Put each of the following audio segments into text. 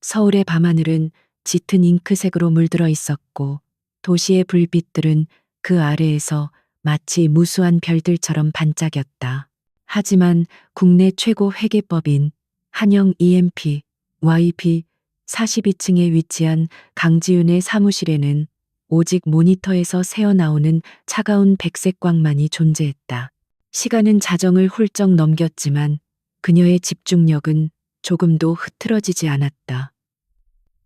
서울의 밤하늘은 짙은 잉크색으로 물들어 있었고 도시의 불빛들은 그 아래에서 마치 무수한 별들처럼 반짝였다. 하지만 국내 최고 회계법인 한영 EMP, YP 42층에 위치한 강지윤의 사무실에는 오직 모니터에서 새어나오는 차가운 백색 광만이 존재했다. 시간은 자정을 훌쩍 넘겼지만 그녀의 집중력은 조금도 흐트러지지 않았다.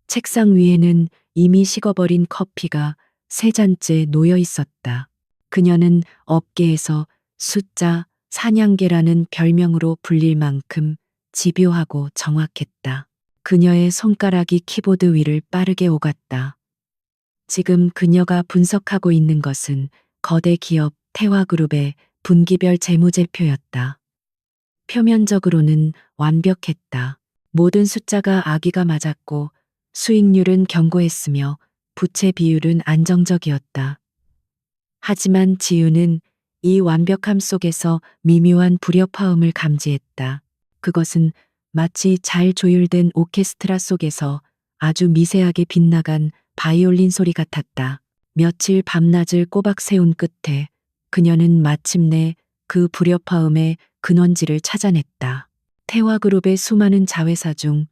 책상 위에는 이미 식어버린 커피가 세 잔째 놓여 있었다. 그녀는 업계에서 숫자 사냥개라는 별명으로 불릴 만큼 집요하고 정확했다. 그녀의 손가락이 키보드 위를 빠르게 오갔다. 지금 그녀가 분석하고 있는 것은 거대 기업 태화그룹의 분기별 재무제표였다. 표면적으로는 완벽했다. 모든 숫자가 아기가 맞았고 수익률은 견고했으며 부채 비율은 안정적이었다. 하지만 지우는 이 완벽함 속에서 미묘한 불협화음을 감지했다. 그것은 마치 잘 조율된 오케스트라 속에서 아주 미세하게 빗나간 바이올린 소리 같았다. 며칠 밤낮을 꼬박 세운 끝에 그녀는 마침내 그 불협화음의 근원지를 찾아냈다. 태화그룹의 수많은 자회사 중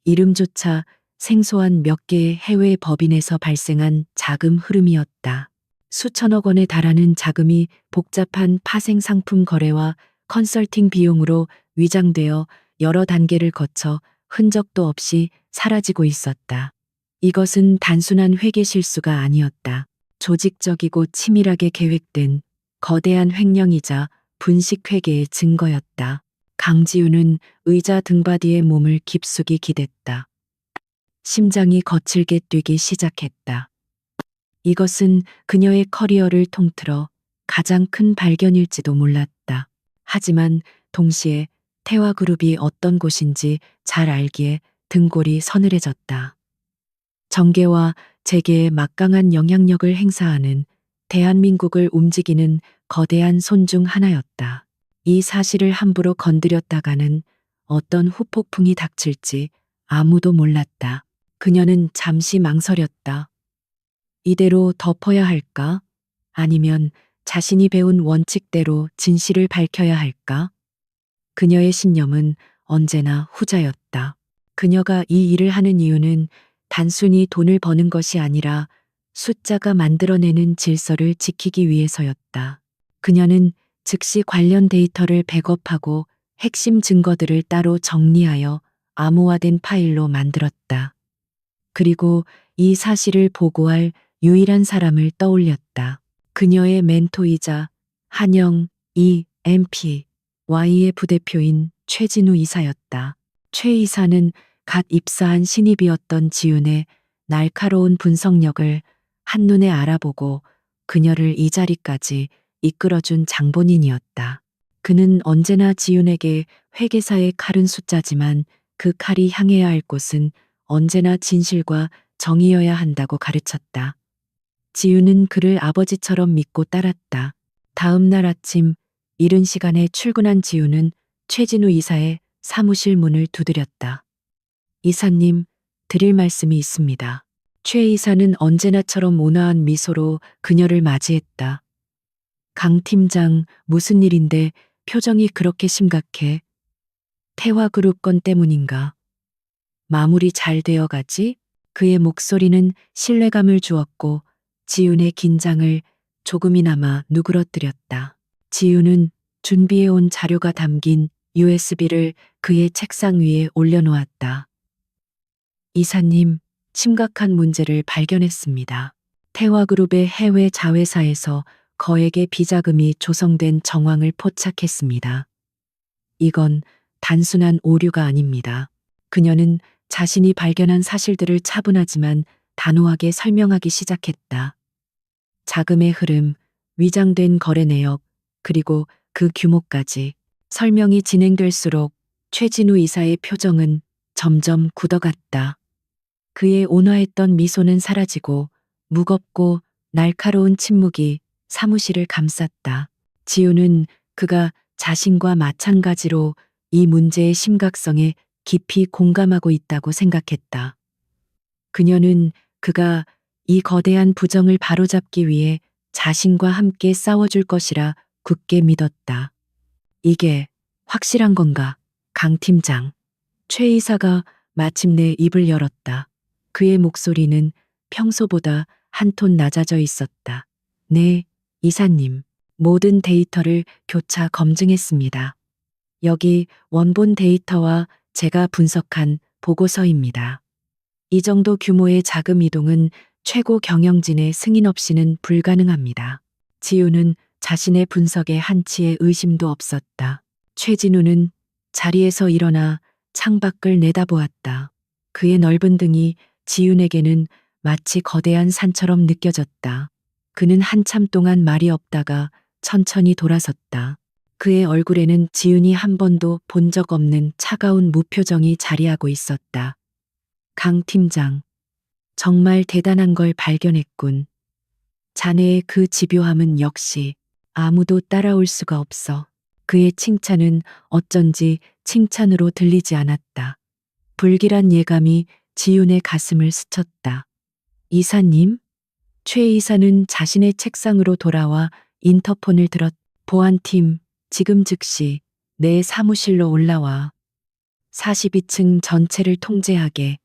이름조차 생소한 몇 개의 해외 법인에서 발생한 자금 흐름이었다. 수천억 원에 달하는 자금이 복잡한 파생 상품 거래와 컨설팅 비용으로 위장되어 여러 단계를 거쳐 흔적도 없이 사라지고 있었다. 이것은 단순한 회계 실수가 아니었다. 조직적이고 치밀하게 계획된 거대한 횡령이자 분식 회계의 증거였다. 강지우는 의자 등받이에 몸을 깊숙이 기댔다. 심장이 거칠게 뛰기 시작했다. 이것은 그녀의 커리어를 통틀어 가장 큰 발견일지도 몰랐다. 하지만 동시에 태화그룹이 어떤 곳인지 잘 알기에 등골이 서늘해졌다. 정계와 재계에 막강한 영향력을 행사하는 대한민국을 움직이는 거대한 손 중 하나였다. 이 사실을 함부로 건드렸다가는 어떤 후폭풍이 닥칠지 아무도 몰랐다. 그녀는 잠시 망설였다. 이대로 덮어야 할까? 아니면 자신이 배운 원칙대로 진실을 밝혀야 할까? 그녀의 신념은 언제나 후자였다. 그녀가 이 일을 하는 이유는 단순히 돈을 버는 것이 아니라 숫자가 만들어내는 질서를 지키기 위해서였다. 그녀는 즉시 관련 데이터를 백업하고 핵심 증거들을 따로 정리하여 암호화된 파일로 만들었다. 그리고 이 사실을 보고할 유일한 사람을 떠올렸다. 그녀의 멘토이자 한영 EMP Y의 부대표인 최진우 이사였다. 최 이사는 갓 입사한 신입이었던 지윤의 날카로운 분석력을 한눈에 알아보고 그녀를 이 자리까지 이끌어준 장본인이었다. 그는 언제나 지윤에게 회계사의 칼은 숫자지만 그 칼이 향해야 할 곳은 언제나 진실과 정의여야 한다고 가르쳤다. 지윤은 그를 아버지처럼 믿고 따랐다. 다음 날 아침 이른 시간에 출근한 지윤은 최진우 이사의 사무실 문을 두드렸다. 이사님, 드릴 말씀이 있습니다. 최 이사는 언제나처럼 온화한 미소로 그녀를 맞이했다. 강 팀장, 무슨 일인데 표정이 그렇게 심각해? 태화그룹 건 때문인가? 마무리 잘 되어 가지? 그의 목소리는 신뢰감을 주었고 지윤의 긴장을 조금이나마 누그러뜨렸다. 지윤은 준비해온 자료가 담긴 USB를 그의 책상 위에 올려놓았다. 이사님, 심각한 문제를 발견했습니다. 태화그룹의 해외 자회사에서 거액의 비자금이 조성된 정황을 포착했습니다. 이건 단순한 오류가 아닙니다. 그녀는 자신이 발견한 사실들을 차분하지만 단호하게 설명하기 시작했다. 자금의 흐름, 위장된 거래 내역, 그리고 그 규모까지. 설명이 진행될수록 최진우 이사의 표정은 점점 굳어갔다. 그의 온화했던 미소는 사라지고 무겁고 날카로운 침묵이 사무실을 감쌌다. 지우는 그가 자신과 마찬가지로 이 문제의 심각성에 깊이 공감하고 있다고 생각했다. 그녀는 그가 이 거대한 부정을 바로잡기 위해 자신과 함께 싸워줄 것이라 굳게 믿었다. 이게 확실한 건가? 강 팀장. 최 이사가 마침내 입을 열었다. 그의 목소리는 평소보다 한 톤 낮아져 있었다. 네, 이사님. 모든 데이터를 교차 검증했습니다. 여기 원본 데이터와 제가 분석한 보고서입니다. 이 정도 규모의 자금 이동은 최고 경영진의 승인 없이는 불가능합니다. 지우는 자신의 분석에 한치의 의심도 없었다. 최진우는 자리에서 일어나 창밖을 내다보았다. 그의 넓은 등이 지윤에게는 마치 거대한 산처럼 느껴졌다. 그는 한참 동안 말이 없다가 천천히 돌아섰다. 그의 얼굴에는 지윤이 한 번도 본 적 없는 차가운 무표정이 자리하고 있었다. 강 팀장, 정말 대단한 걸 발견했군. 자네의 그 집요함은 역시 아무도 따라올 수가 없어. 그의 칭찬은 어쩐지 칭찬으로 들리지 않았다. 불길한 예감이 지윤의 가슴을 스쳤다. 이사님? 최 이사는 자신의 책상으로 돌아와 인터폰을 들었. 보안팀, 지금 즉시 내 사무실로 올라와. 42층 전체를 통제하게.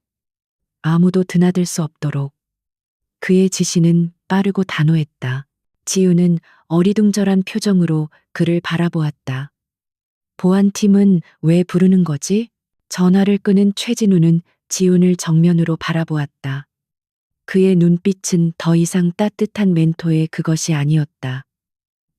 아무도 드나들 수 없도록. 그의 지시는 빠르고 단호했다. 지우는 어리둥절한 표정으로 그를 바라보았다. 보안팀은 왜 부르는 거지? 전화를 끄는 최진우는 지훈을 정면으로 바라보았다. 그의 눈빛은 더 이상 따뜻한 멘토의 그것이 아니었다.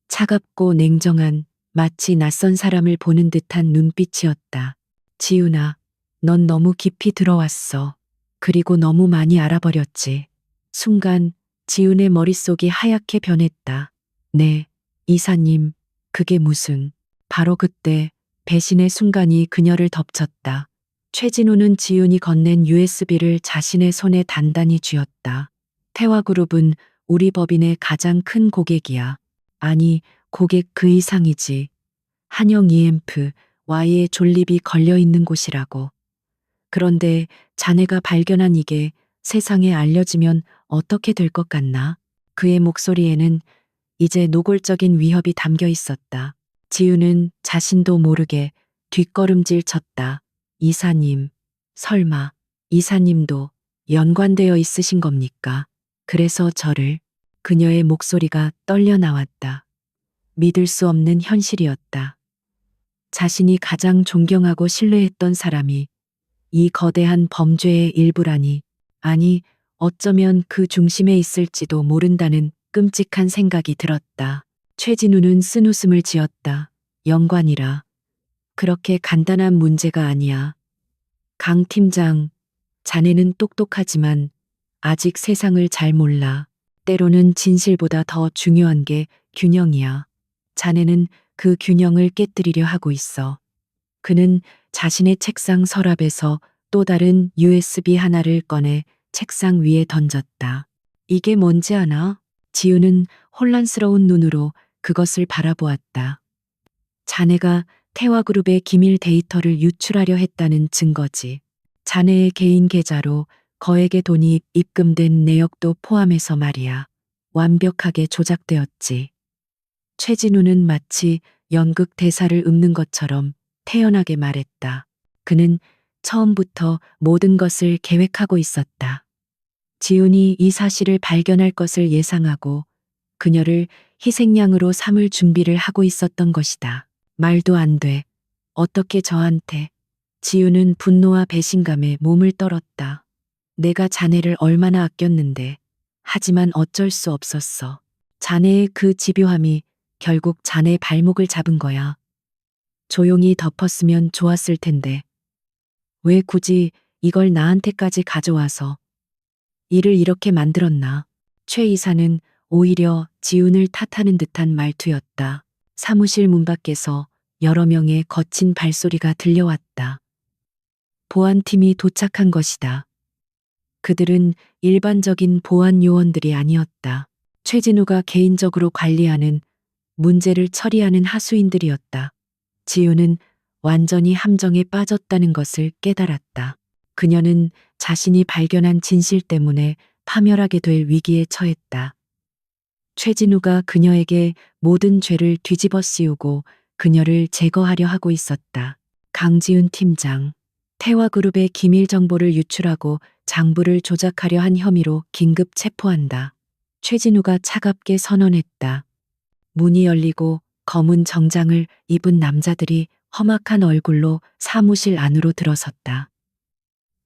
차갑고 냉정한, 마치 낯선 사람을 보는 듯한 눈빛이었다. 지훈아, 넌 너무 깊이 들어왔어. 그리고 너무 많이 알아버렸지. 순간 지훈의 머릿속이 하얗게 변했다. 네, 이사님, 그게 무슨. 바로 그때 배신의 순간이 그녀를 덮쳤다. 최진우는 지훈이 건넨 USB를 자신의 손에 단단히 쥐었다. 태화그룹은 우리 법인의 가장 큰 고객이야. 아니, 고객 그 이상이지. 한영 EMF, Y의 존립이 걸려있는 곳이라고. 그런데 자네가 발견한 이게 세상에 알려지면 어떻게 될 것 같나? 그의 목소리에는 이제 노골적인 위협이 담겨 있었다. 지우는 자신도 모르게 뒷걸음질 쳤다. 이사님, 설마 이사님도 연관되어 있으신 겁니까? 그래서 저를. 그녀의 목소리가 떨려 나왔다. 믿을 수 없는 현실이었다. 자신이 가장 존경하고 신뢰했던 사람이 이 거대한 범죄의 일부라니. 아니, 어쩌면 그 중심에 있을지도 모른다는 끔찍한 생각이 들었다. 최진우는 쓴웃음을 지었다. 연관이라. 그렇게 간단한 문제가 아니야. 강 팀장, 자네는 똑똑하지만 아직 세상을 잘 몰라. 때로는 진실보다 더 중요한 게 균형이야. 자네는 그 균형을 깨뜨리려 하고 있어. 그는 자신의 책상 서랍에서 또 다른 USB 하나를 꺼내 책상 위에 던졌다. 이게 뭔지 아나? 지우는 혼란스러운 눈으로 그것을 바라보았다. 자네가 태화그룹의 기밀 데이터를 유출하려 했다는 증거지. 자네의 개인 계좌로 거액의 돈이 입금된 내역도 포함해서 말이야. 완벽하게 조작되었지. 최진우는 마치 연극 대사를 읊는 것처럼 태연하게 말했다. 그는 처음부터 모든 것을 계획하고 있었다. 지훈이 이 사실을 발견할 것을 예상하고 그녀를 희생양으로 삼을 준비를 하고 있었던 것이다. 말도 안 돼. 어떻게 저한테. 지우는 분노와 배신감에 몸을 떨었다. 내가 자네를 얼마나 아꼈는데. 하지만 어쩔 수 없었어. 자네의 그 집요함이 결국 자네 발목을 잡은 거야. 조용히 덮었으면 좋았을 텐데. 왜 굳이 이걸 나한테까지 가져와서 일을 이렇게 만들었나. 최 이사는 오히려 지훈을 탓하는 듯한 말투였다. 사무실 문 밖에서 여러 명의 거친 발소리가 들려왔다. 보안팀이 도착한 것이다. 그들은 일반적인 보안 요원들이 아니었다. 최진우가 개인적으로 관리하는 문제를 처리하는 하수인들이었다. 지우는 완전히 함정에 빠졌다는 것을 깨달았다. 그녀는 자신이 발견한 진실 때문에 파멸하게 될 위기에 처했다. 최진우가 그녀에게 모든 죄를 뒤집어 씌우고 그녀를 제거하려 하고 있었다. 강지훈 팀장, 태화그룹의 기밀 정보를 유출하고 장부를 조작하려 한 혐의로 긴급 체포한다. 최진우가 차갑게 선언했다. 문이 열리고 검은 정장을 입은 남자들이 험악한 얼굴로 사무실 안으로 들어섰다.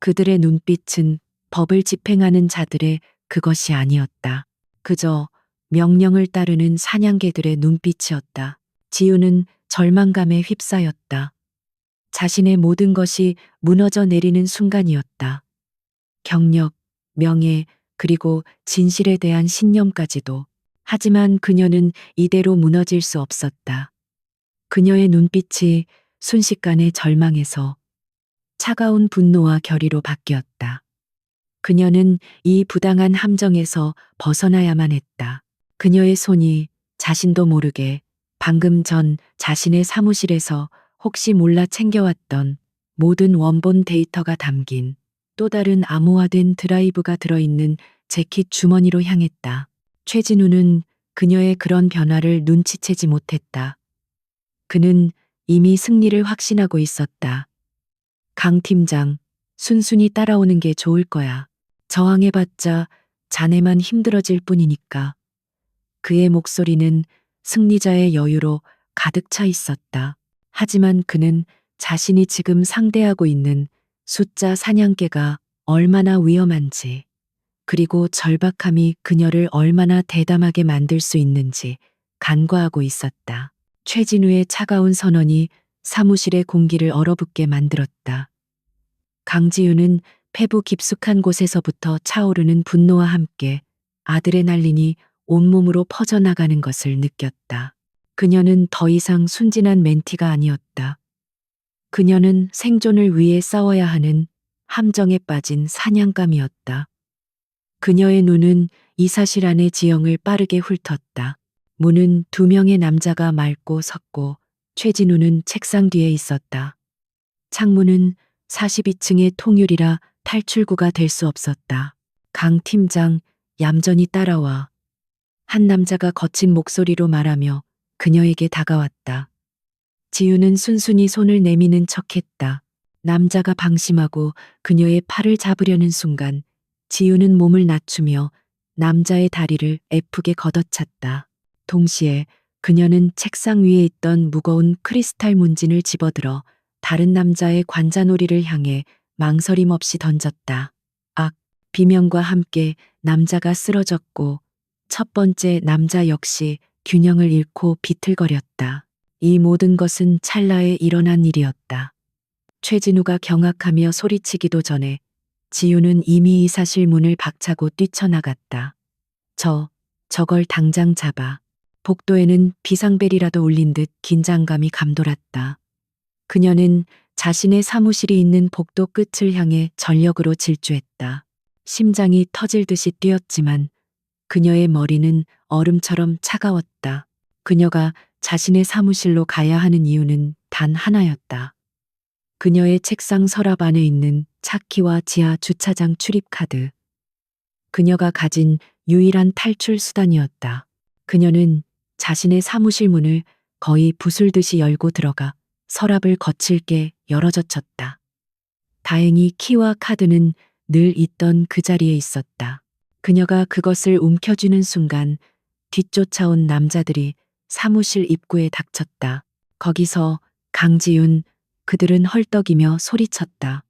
그들의 눈빛은 법을 집행하는 자들의 그것이 아니었다. 그저 명령을 따르는 사냥개들의 눈빛이었다. 지우는 절망감에 휩싸였다. 자신의 모든 것이 무너져 내리는 순간이었다. 경력, 명예, 그리고 진실에 대한 신념까지도. 하지만 그녀는 이대로 무너질 수 없었다. 그녀의 눈빛이 순식간에 절망에서 차가운 분노와 결의로 바뀌었다. 그녀는 이 부당한 함정에서 벗어나야만 했다. 그녀의 손이 자신도 모르게 방금 전 자신의 사무실에서 혹시 몰라 챙겨왔던 모든 원본 데이터가 담긴 또 다른 암호화된 드라이브가 들어있는 재킷 주머니로 향했다. 최진우는 그녀의 그런 변화를 눈치채지 못했다. 그는 이미 승리를 확신하고 있었다. 강 팀장, 순순히 따라오는 게 좋을 거야. 저항해봤자 자네만 힘들어질 뿐이니까. 그의 목소리는 승리자의 여유로 가득 차 있었다. 하지만 그는 자신이 지금 상대하고 있는 숫자 사냥개가 얼마나 위험한지, 그리고 절박함이 그녀를 얼마나 대담하게 만들 수 있는지 간과하고 있었다. 최진우의 차가운 선언이 사무실의 공기를 얼어붙게 만들었다. 강지윤은 폐부 깊숙한 곳에서부터 차오르는 분노와 함께 아드레날린이 온몸으로 퍼져나가는 것을 느꼈다. 그녀는 더 이상 순진한 멘티가 아니었다. 그녀는 생존을 위해 싸워야 하는 함정에 빠진 사냥감이었다. 그녀의 눈은 이 사실 안의 지형을 빠르게 훑었다. 문은 두 명의 남자가 맑고 섰고 최진우는 책상 뒤에 있었다. 창문은 42층의 통유리라 탈출구가 될 수 없었다. 강 팀장, 얌전히 따라와. 한 남자가 거친 목소리로 말하며 그녀에게 다가왔다. 지우는 순순히 손을 내미는 척했다. 남자가 방심하고 그녀의 팔을 잡으려는 순간 지우는 몸을 낮추며 남자의 다리를 애프게 걷어찼다. 동시에 그녀는 책상 위에 있던 무거운 크리스탈 문진을 집어들어 다른 남자의 관자놀이를 향해 망설임 없이 던졌다. 악, 비명과 함께 남자가 쓰러졌고 첫 번째 남자 역시 균형을 잃고 비틀거렸다. 이 모든 것은 찰나에 일어난 일이었다. 최진우가 경악하며 소리치기도 전에 지우는 이미 이 사실 문을 박차고 뛰쳐나갔다. 저걸 당장 잡아. 복도에는 비상벨이라도 울린 듯 긴장감이 감돌았다. 그녀는 자신의 사무실이 있는 복도 끝을 향해 전력으로 질주했다. 심장이 터질 듯이 뛰었지만 그녀의 머리는 얼음처럼 차가웠다. 그녀가 자신의 사무실로 가야 하는 이유는 단 하나였다. 그녀의 책상 서랍 안에 있는 차키와 지하 주차장 출입카드. 그녀가 가진 유일한 탈출 수단이었다. 그녀는 자신의 사무실 문을 거의 부술듯이 열고 들어가 서랍을 거칠게 열어젖혔다. 다행히 키와 카드는 늘 있던 그 자리에 있었다. 그녀가 그것을 움켜쥐는 순간 뒤쫓아온 남자들이 사무실 입구에 닥쳤다. 거기서 강지윤, 그들은 헐떡이며 소리쳤다.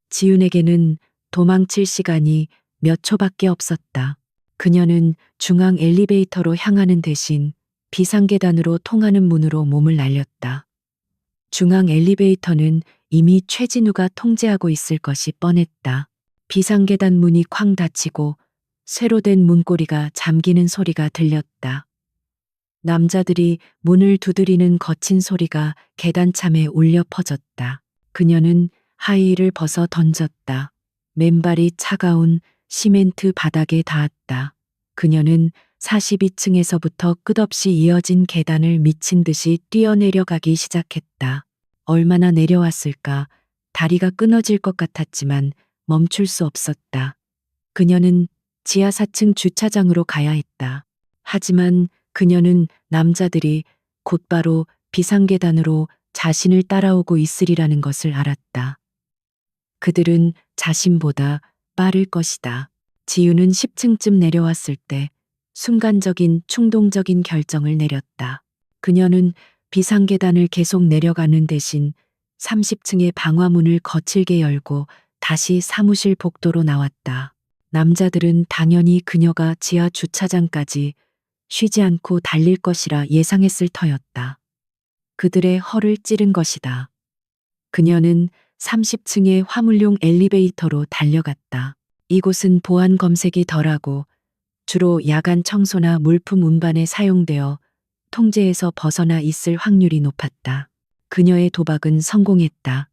지윤에게는 도망칠 시간이 몇 초밖에 없었다. 그녀는 중앙 엘리베이터로 향하는 대신 비상계단으로 통하는 문으로 몸을 날렸다. 중앙 엘리베이터는 이미 최진우가 통제하고 있을 것이 뻔했다. 비상계단 문이 쾅 닫히고 쇠로 된 문고리가 잠기는 소리가 들렸다. 남자들이 문을 두드리는 거친 소리가 계단참에 울려 퍼졌다. 그녀는 하이힐을 벗어 던졌다. 맨발이 차가운 시멘트 바닥에 닿았다. 그녀는 42층에서부터 끝없이 이어진 계단을 미친 듯이 뛰어내려가기 시작했다. 얼마나 내려왔을까. 다리가 끊어질 것 같았지만 멈출 수 없었다. 그녀는 지하 4층 주차장으로 가야 했다. 하지만 그녀는 남자들이 곧바로 비상계단으로 자신을 따라오고 있으리라는 것을 알았다. 그들은 자신보다 빠를 것이다. 지우는 10층쯤 내려왔을 때 순간적인 충동적인 결정을 내렸다. 그녀는 비상계단을 계속 내려가는 대신 30층의 방화문을 거칠게 열고 다시 사무실 복도로 나왔다. 남자들은 당연히 그녀가 지하 주차장까지 쉬지 않고 달릴 것이라 예상했을 터였다. 그들의 허를 찌른 것이다. 그녀는 30층의 화물용 엘리베이터로 달려갔다. 이곳은 보안 검색이 덜하고 주로 야간 청소나 물품 운반에 사용되어 통제에서 벗어나 있을 확률이 높았다. 그녀의 도박은 성공했다.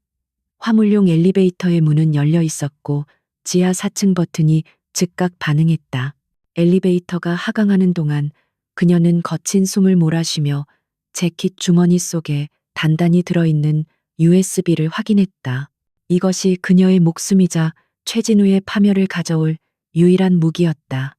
화물용 엘리베이터의 문은 열려 있었고 지하 4층 버튼이 즉각 반응했다. 엘리베이터가 하강하는 동안 그녀는 거친 숨을 몰아쉬며 재킷 주머니 속에 단단히 들어있는 USB를 확인했다. 이것이 그녀의 목숨이자 최진우의 파멸을 가져올 유일한 무기였다.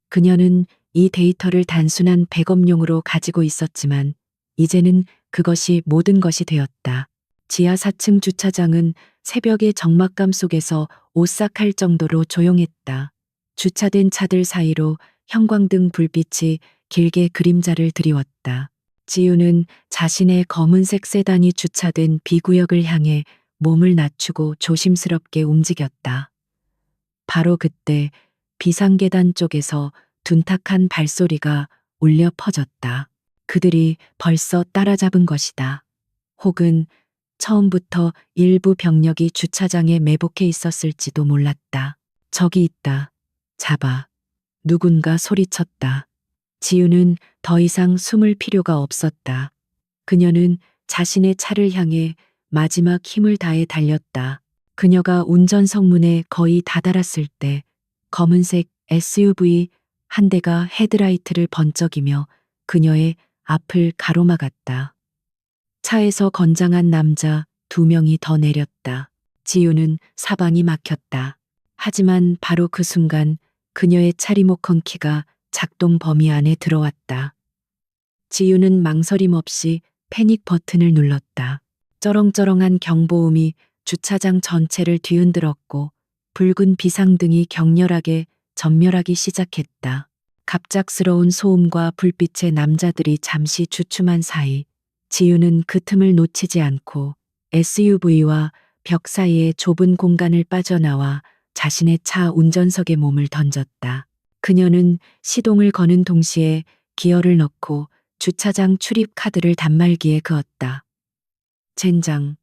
그녀는 이 데이터를 단순한 백업용으로 가지고 있었지만 이제는 그것이 모든 것이 되었다. 지하 4층 주차장은 새벽의 적막감 속에서 오싹할 정도로 조용했다. 주차된 차들 사이로 형광등 불빛이 길게 그림자를 드리웠다. 지우는 자신의 검은색 세단이 주차된 B구역을 향해 몸을 낮추고 조심스럽게 움직였다. 바로 그때 비상계단 쪽에서 둔탁한 발소리가 울려 퍼졌다. 그들이 벌써 따라잡은 것이다. 혹은 처음부터 일부 병력이 주차장에 매복해 있었을지도 몰랐다. 저기 있다. 잡아. 누군가 소리쳤다. 지우는 더 이상 숨을 필요가 없었다. 그녀는 자신의 차를 향해 마지막 힘을 다해 달렸다. 그녀가 운전석 문에 거의 다다랐을 때 검은색 SUV 한 대가 헤드라이트를 번쩍이며 그녀의 앞을 가로막았다. 차에서 건장한 남자 2명이 더 내렸다. 지우는 사방이 막혔다. 하지만 바로 그 순간 그녀의 차 리모컨 키가 작동 범위 안에 들어왔다. 지우는 망설임 없이 패닉 버튼을 눌렀다. 쩌렁쩌렁한 경보음이 주차장 전체를 뒤흔들었고 붉은 비상등이 격렬하게 전멸하기 시작했다. 갑작스러운 소음과 불빛의 남자들이 잠시 주춤한 사이 지우는 그 틈을 놓치지 않고 SUV와 벽 사이의 좁은 공간을 빠져나와 자신의 차 운전석에 몸을 던졌다. 그녀는 시동을 거는 동시에 기어를 넣고 주차장 출입 카드를 단말기에 그었다. 젠장.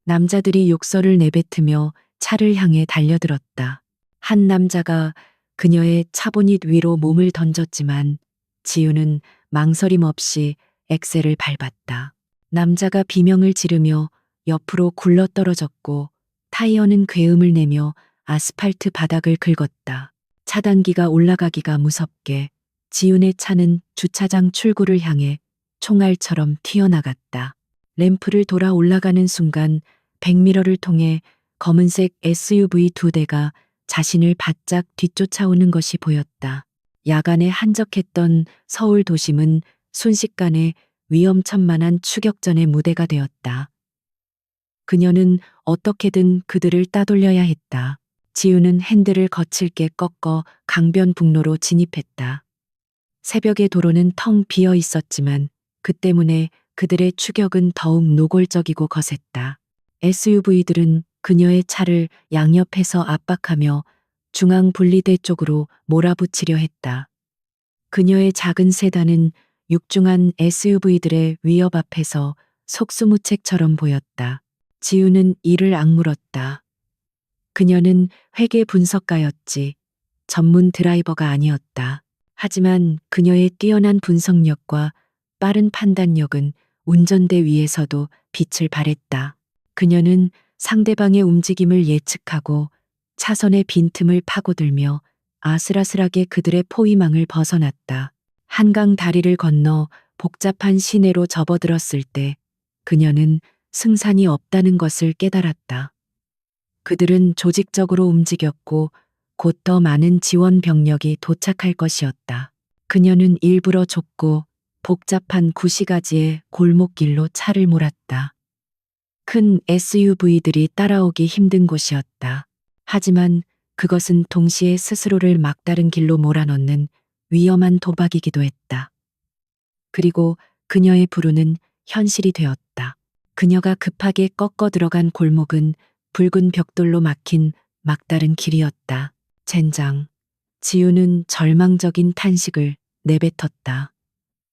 남자들이 욕설을 내뱉으며 차를 향해 달려들었다. 한 남자가 그녀의 차보닛 위로 몸을 던졌지만 지우는 망설임 없이 엑셀을 밟았다. 남자가 비명을 지르며 옆으로 굴러떨어졌고 타이어는 괴음을 내며 아스팔트 바닥을 긁었다. 차단기가 올라가기가 무섭게 지훈의 차는 주차장 출구를 향해 총알처럼 튀어나갔다. 램프를 돌아 올라가는 순간 백미러를 통해 검은색 SUV 2대가 자신을 바짝 뒤쫓아오는 것이 보였다. 야간에 한적했던 서울 도심은 순식간에 위험천만한 추격전의 무대가 되었다. 그녀는 어떻게든 그들을 따돌려야 했다. 지우는 핸들을 거칠게 꺾어 강변북로로 진입했다. 새벽의 도로는 텅 비어 있었지만 그 때문에 그들의 추격은 더욱 노골적이고 거셌다. SUV들은 그녀의 차를 양옆에서 압박하며 중앙 분리대 쪽으로 몰아붙이려 했다. 그녀의 작은 세단은 육중한 SUV들의 위협 앞에서 속수무책처럼 보였다. 지우는 이를 악물었다. 그녀는 회계 분석가였지 전문 드라이버가 아니었다. 하지만 그녀의 뛰어난 분석력과 빠른 판단력은 운전대 위에서도 빛을 발했다. 그녀는 상대방의 움직임을 예측하고 차선의 빈틈을 파고들며 아슬아슬하게 그들의 포위망을 벗어났다. 한강 다리를 건너 복잡한 시내로 접어들었을 때 그녀는 승산이 없다는 것을 깨달았다. 그들은 조직적으로 움직였고 곧 더 많은 지원 병력이 도착할 것이었다. 그녀는 일부러 좁고 복잡한 구시가지의 골목길로 차를 몰았다. 큰 SUV들이 따라오기 힘든 곳이었다. 하지만 그것은 동시에 스스로를 막다른 길로 몰아넣는 위험한 도박이기도 했다. 그리고 그녀의 불운은 현실이 되었다. 그녀가 급하게 꺾어 들어간 골목은 붉은 벽돌로 막힌 막다른 길이었다. 젠장. 지우는 절망적인 탄식을 내뱉었다.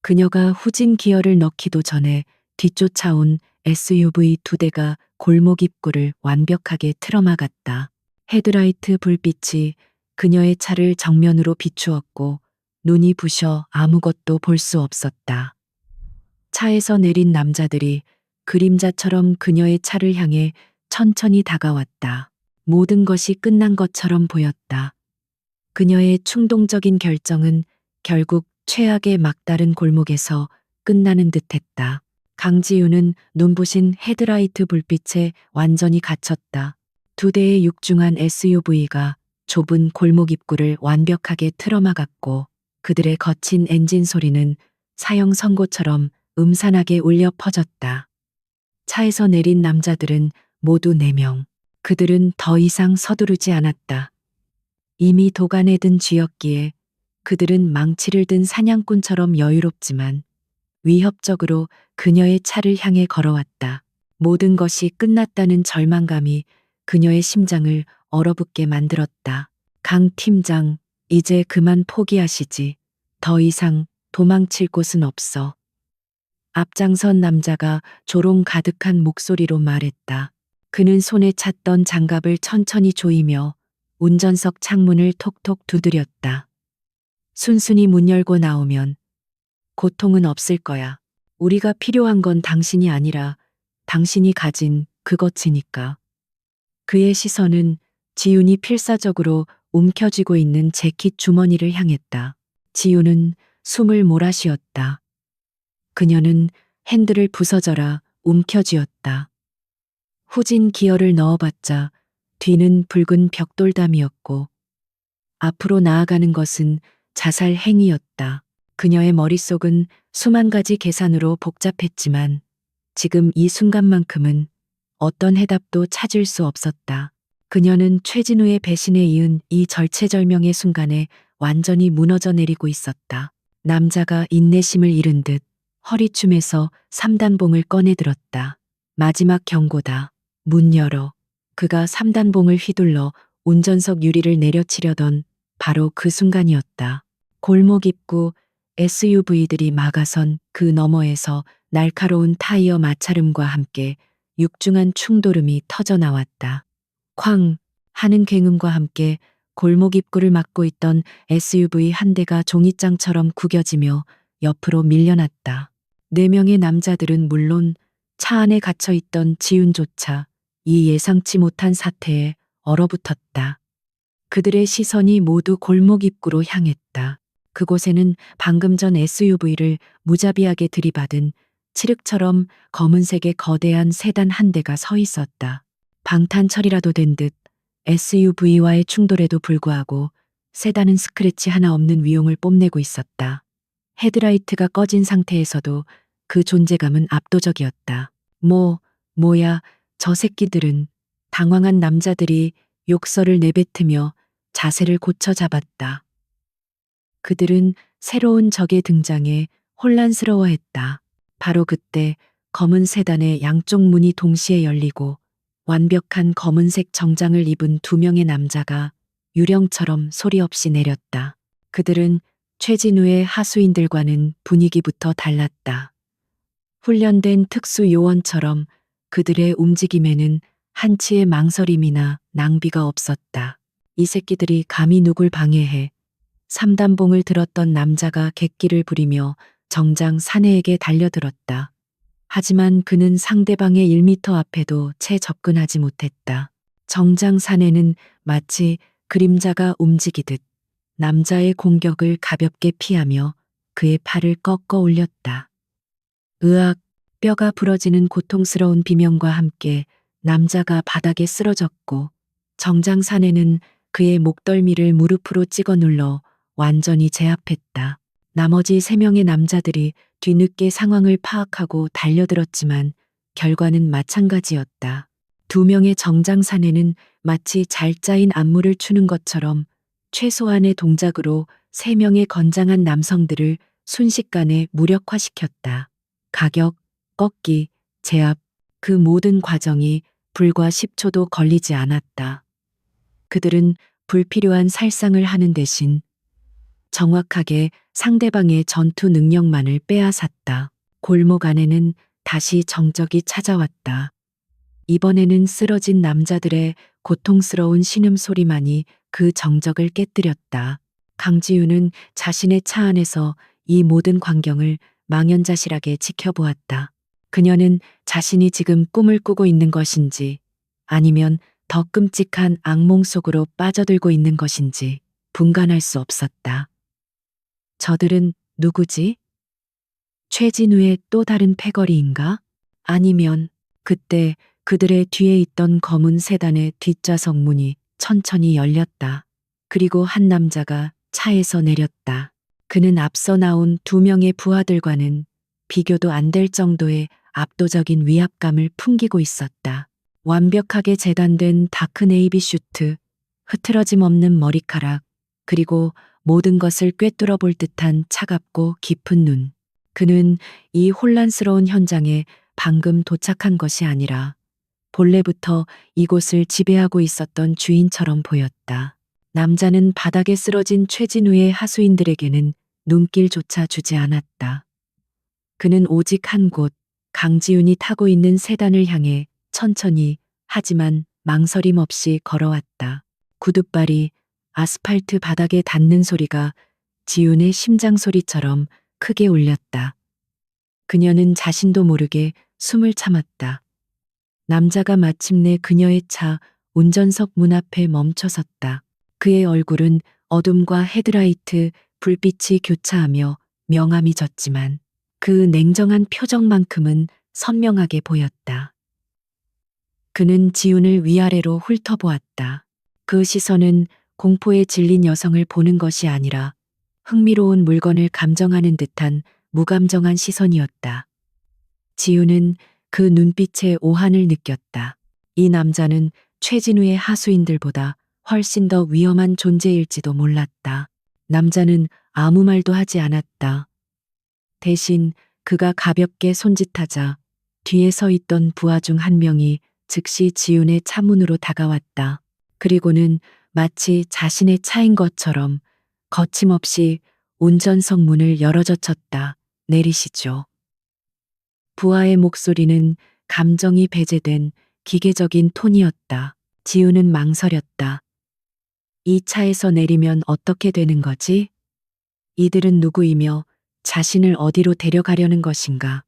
그녀가 후진 기어를 넣기도 전에 뒤쫓아온 SUV 2대가 골목 입구를 완벽하게 틀어막았다. 헤드라이트 불빛이 그녀의 차를 정면으로 비추었고 눈이 부셔 아무것도 볼 수 없었다. 차에서 내린 남자들이 그림자처럼 그녀의 차를 향해 천천히 다가왔다. 모든 것이 끝난 것처럼 보였다. 그녀의 충동적인 결정은 결국 최악의 막다른 골목에서 끝나는 듯했다. 강지우는 눈부신 헤드라이트 불빛에 완전히 갇혔다. 2대의 육중한 SUV가 좁은 골목 입구를 완벽하게 틀어막았고 그들의 거친 엔진 소리는 사형 선고처럼 음산하게 울려 퍼졌다. 차에서 내린 남자들은 모두 4명. 그들은 더 이상 서두르지 않았다. 이미 도간에 든 쥐였기에 그들은 망치를 든 사냥꾼처럼 여유롭지만 위협적으로 그녀의 차를 향해 걸어왔다. 모든 것이 끝났다는 절망감이 그녀의 심장을 얼어붙게 만들었다. 강 팀장, 이제 그만 포기하시지. 더 이상 도망칠 곳은 없어. 앞장선 남자가 조롱 가득한 목소리로 말했다. 그는 손에 찼던 장갑을 천천히 조이며 운전석 창문을 톡톡 두드렸다. 순순히 문 열고 나오면 고통은 없을 거야. 우리가 필요한 건 당신이 아니라 당신이 가진 그것이니까. 그의 시선은 지윤이 필사적으로 움켜쥐고 있는 재킷 주머니를 향했다. 지윤은 숨을 몰아쉬었다. 그녀는 핸들을 부서져라 움켜쥐었다. 후진 기어를 넣어봤자 뒤는 붉은 벽돌담이었고 앞으로 나아가는 것은 자살 행위였다. 그녀의 머릿속은 수만 가지 계산으로 복잡했지만 지금 이 순간만큼은 어떤 해답도 찾을 수 없었다. 그녀는 최진우의 배신에 이은 이 절체절명의 순간에 완전히 무너져 내리고 있었다. 남자가 인내심을 잃은 듯 허리춤에서 3단봉을 꺼내들었다. 마지막 경고다. 문 열어. 그가 3단봉을 휘둘러 운전석 유리를 내려치려던 바로 그 순간이었다. 골목 입구 SUV들이 막아선 그 너머에서 날카로운 타이어 마찰음과 함께 육중한 충돌음이 터져 나왔다. 쾅 하는 굉음과 함께 골목 입구를 막고 있던 SUV 한 대가 종이장처럼 구겨지며 옆으로 밀려났다. 4명의 남자들은 물론 차 안에 갇혀 있던 지윤조차 이 예상치 못한 사태에 얼어붙었다. 그들의 시선이 모두 골목 입구로 향했다. 그곳에는 방금 전 SUV를 무자비하게 들이받은 칠흑처럼 검은색의 거대한 세단 한 대가 서 있었다. 방탄 처리라도 된 듯 SUV와의 충돌에도 불구하고 세단은 스크래치 하나 없는 위용을 뽐내고 있었다. 헤드라이트가 꺼진 상태에서도 그 존재감은 압도적이었다. 뭐야, 저 새끼들은. 당황한 남자들이 욕설을 내뱉으며 자세를 고쳐 잡았다. 그들은 새로운 적의 등장에 혼란스러워했다. 바로 그때 검은 세단의 양쪽 문이 동시에 열리고 완벽한 검은색 정장을 입은 2명의 남자가 유령처럼 소리 없이 내렸다. 그들은 최진우의 하수인들과는 분위기부터 달랐다. 훈련된 특수 요원처럼 그들의 움직임에는 한치의 망설임이나 낭비가 없었다. 이 새끼들이 감히 누굴 방해해. 3단봉을 들었던 남자가 객기를 부리며 정장 사내에게 달려들었다. 하지만 그는 상대방의 1미터 앞에도 채 접근하지 못했다. 정장 사내는 마치 그림자가 움직이듯 남자의 공격을 가볍게 피하며 그의 팔을 꺾어 올렸다. 으악! 뼈가 부러지는 고통스러운 비명과 함께 남자가 바닥에 쓰러졌고 정장사내는 그의 목덜미를 무릎으로 찍어 눌러 완전히 제압했다. 나머지 3명의 남자들이 뒤늦게 상황을 파악하고 달려들었지만 결과는 마찬가지였다. 2명의 정장사내는 마치 잘 짜인 안무를 추는 것처럼 최소한의 동작으로 3명의 건장한 남성들을 순식간에 무력화시켰다. 가격, 꺾기, 제압, 그 모든 과정이 불과 10초도 걸리지 않았다. 그들은 불필요한 살상을 하는 대신 정확하게 상대방의 전투 능력만을 빼앗았다. 골목 안에는 다시 정적이 찾아왔다. 이번에는 쓰러진 남자들의 고통스러운 신음소리만이 그 정적을 깨뜨렸다. 강지윤은 자신의 차 안에서 이 모든 광경을 망연자실하게 지켜보았다. 그녀는 자신이 지금 꿈을 꾸고 있는 것인지 아니면 더 끔찍한 악몽 속으로 빠져들고 있는 것인지 분간할 수 없었다. 저들은 누구지? 최진우의 또 다른 패거리인가? 아니면 그때 그들의 뒤에 있던 검은 세단의 뒷좌석 문이 천천히 열렸다. 그리고 한 남자가 차에서 내렸다. 그는 앞서 나온 2명의 부하들과는 비교도 안 될 정도의 압도적인 위압감을 풍기고 있었다. 완벽하게 재단된 다크 네이비 슈트, 흐트러짐 없는 머리카락, 그리고 모든 것을 꿰뚫어 볼 듯한 차갑고 깊은 눈. 그는 이 혼란스러운 현장에 방금 도착한 것이 아니라 본래부터 이곳을 지배하고 있었던 주인처럼 보였다. 남자는 바닥에 쓰러진 최진우의 하수인들에게는 눈길조차 주지 않았다. 그는 오직 한 곳, 강지윤이 타고 있는 세단을 향해 천천히 하지만 망설임 없이 걸어왔다. 구둣발이 아스팔트 바닥에 닿는 소리가 지윤의 심장 소리처럼 크게 울렸다. 그녀는 자신도 모르게 숨을 참았다. 남자가 마침내 그녀의 차 운전석 문 앞에 멈춰섰다. 그의 얼굴은 어둠과 헤드라이트 불빛이 교차하며 명암이 졌지만 그 냉정한 표정만큼은 선명하게 보였다. 그는 지훈을 위아래로 훑어보았다. 그 시선은 공포에 질린 여성을 보는 것이 아니라 흥미로운 물건을 감정하는 듯한 무감정한 시선이었다. 지훈은 그 눈빛에 오한을 느꼈다. 이 남자는 최진우의 하수인들보다 훨씬 더 위험한 존재일지도 몰랐다. 남자는 아무 말도 하지 않았다. 대신 그가 가볍게 손짓하자 뒤에 서 있던 부하 중 한 명이 즉시 지훈의 차문으로 다가왔다. 그리고는 마치 자신의 차인 것처럼 거침없이 운전석 문을 열어젖혔다. 내리시죠. 부하의 목소리는 감정이 배제된 기계적인 톤이었다. 지훈은 망설였다. 이 차에서 내리면 어떻게 되는 거지? 이들은 누구이며 자신을 어디로 데려가려는 것인가?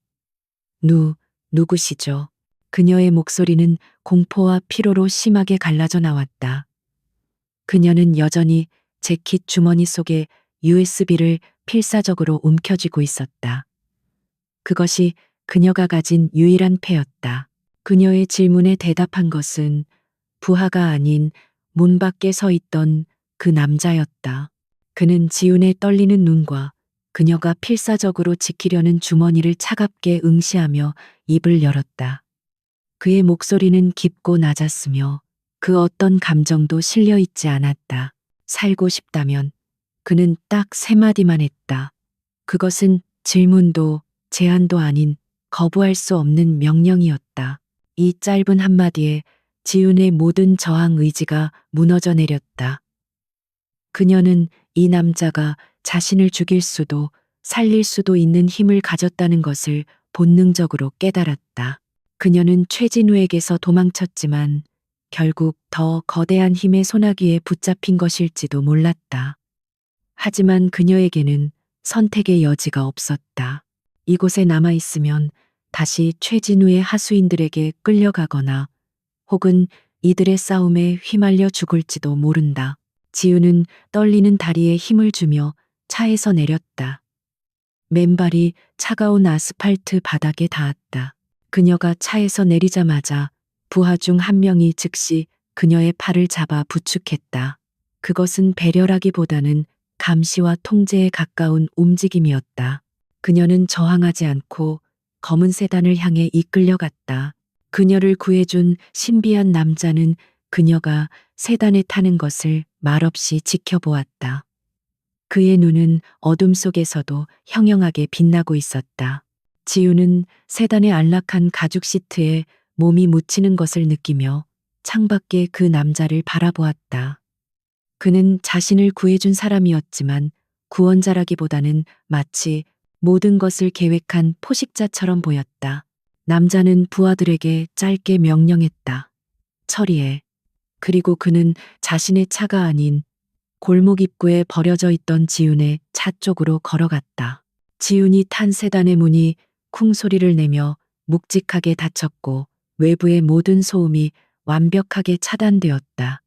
누구시죠? 그녀의 목소리는 공포와 피로로 심하게 갈라져 나왔다. 그녀는 여전히 재킷 주머니 속에 USB를 필사적으로 움켜쥐고 있었다. 그것이 그녀가 가진 유일한 패였다. 그녀의 질문에 대답한 것은 부하가 아닌 문 밖에 서 있던 그 남자였다. 그는 지훈의 떨리는 눈과 그녀가 필사적으로 지키려는 주머니를 차갑게 응시하며 입을 열었다. 그의 목소리는 깊고 낮았으며 그 어떤 감정도 실려 있지 않았다. 살고 싶다면 그는 딱 3마디만 했다. 그것은 질문도 제안도 아닌 거부할 수 없는 명령이었다. 이 짧은 한마디에 지훈의 모든 저항 의지가 무너져 내렸다. 그녀는 이 남자가 자신을 죽일 수도 살릴 수도 있는 힘을 가졌다는 것을 본능적으로 깨달았다. 그녀는 최진우에게서 도망쳤지만 결국 더 거대한 힘의 소나기에 붙잡힌 것일지도 몰랐다. 하지만 그녀에게는 선택의 여지가 없었다. 이곳에 남아있으면 다시 최진우의 하수인들에게 끌려가거나 혹은 이들의 싸움에 휘말려 죽을지도 모른다. 지우는 떨리는 다리에 힘을 주며 차에서 내렸다. 맨발이 차가운 아스팔트 바닥에 닿았다. 그녀가 차에서 내리자마자 부하 중 한 명이 즉시 그녀의 팔을 잡아 부축했다. 그것은 배려라기보다는 감시와 통제에 가까운 움직임이었다. 그녀는 저항하지 않고 검은 세단을 향해 이끌려갔다. 그녀를 구해준 신비한 남자는 그녀가 세단에 타는 것을 말없이 지켜보았다. 그의 눈은 어둠 속에서도 형형하게 빛나고 있었다. 지우는 세단의 안락한 가죽 시트에 몸이 묻히는 것을 느끼며 창밖에 그 남자를 바라보았다. 그는 자신을 구해준 사람이었지만 구원자라기보다는 마치 모든 것을 계획한 포식자처럼 보였다. 남자는 부하들에게 짧게 명령했다. 처리해. 그리고 그는 자신의 차가 아닌 골목 입구에 버려져 있던 지훈의 차 쪽으로 걸어갔다. 지훈이 탄 세단의 문이 쿵 소리를 내며 묵직하게 닫혔고 외부의 모든 소음이 완벽하게 차단되었다.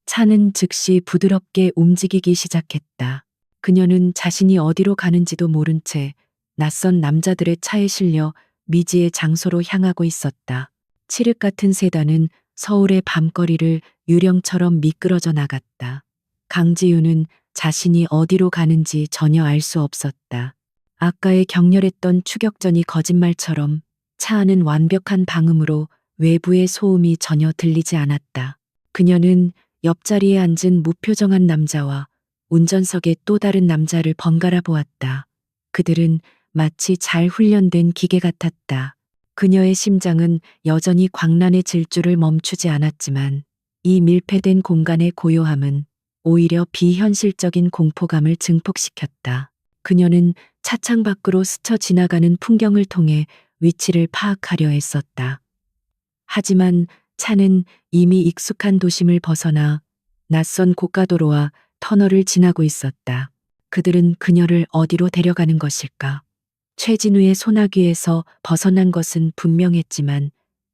차는 즉시 부드럽게 움직이기 시작했다. 그녀는 자신이 어디로 가는지도 모른 채 낯선 남자들의 차에 실려 미지의 장소로 향하고 있었다. 칠흑 같은 세단은 서울의 밤거리를 유령처럼 미끄러져 나갔다. 강지윤은 자신이 어디로 가는지 전혀 알 수 없었다. 아까의 격렬했던 추격전이 거짓말처럼 차 안은 완벽한 방음으로 외부의 소음이 전혀 들리지 않았다. 그녀는 옆자리에 앉은 무표정한 남자와 운전석의 또 다른 남자를 번갈아 보았다. 그들은 마치 잘 훈련된 기계 같았다. 그녀의 심장은 여전히 광란의 질주를 멈추지 않았지만 이 밀폐된 공간의 고요함은 오히려 비현실적인 공포감을 증폭시켰다. 그녀는 차창 밖으로 스쳐 지나가는 풍경을 통해 위치를 파악하려 했었다. 하지만 차는 이미 익숙한 도심을 벗어나 낯선 고가도로와 터널을 지나고 있었다. 그들은 그녀를 어디로 데려가는 것일까? 최진우의 소나귀에서 벗어난 것은 분명했지만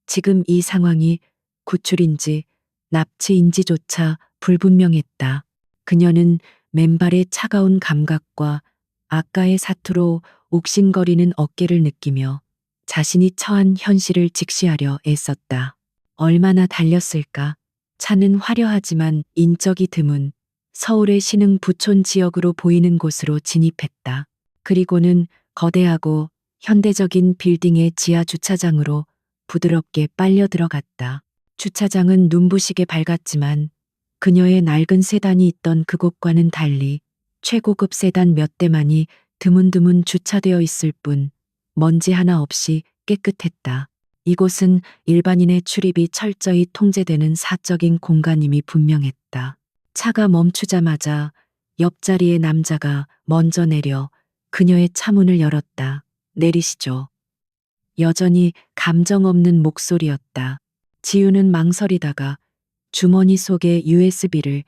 지금 이 상황이 구출인지 납치인지조차 불분명했다. 그녀는 맨발의 차가운 감각과 아까의 사투로 옥신거리는 어깨를 느끼며 자신이 처한 현실을 직시하려 애썼다. 얼마나 달렸을까? 차는 화려하지만 인적이 드문 서울의 신흥 부촌 지역으로 보이는 곳으로 진입했다. 그리고는 거대하고 현대적인 빌딩의 지하 주차장으로 부드럽게 빨려 들어갔다. 주차장은 눈부시게 밝았지만 그녀의 낡은 세단이 있던 그곳과는 달리 최고급 세단 몇 대만이 드문드문 주차되어 있을 뿐 먼지 하나 없이 깨끗했다. 이곳은 일반인의 출입이 철저히 통제되는 사적인 공간임이 분명했다. 차가 멈추자마자 옆자리의 남자가 먼저 내려 그녀의 차문을 열었다. 내리시죠. 여전히 감정 없는 목소리였다. 지우는 망설이다가 주머니 속의 USB를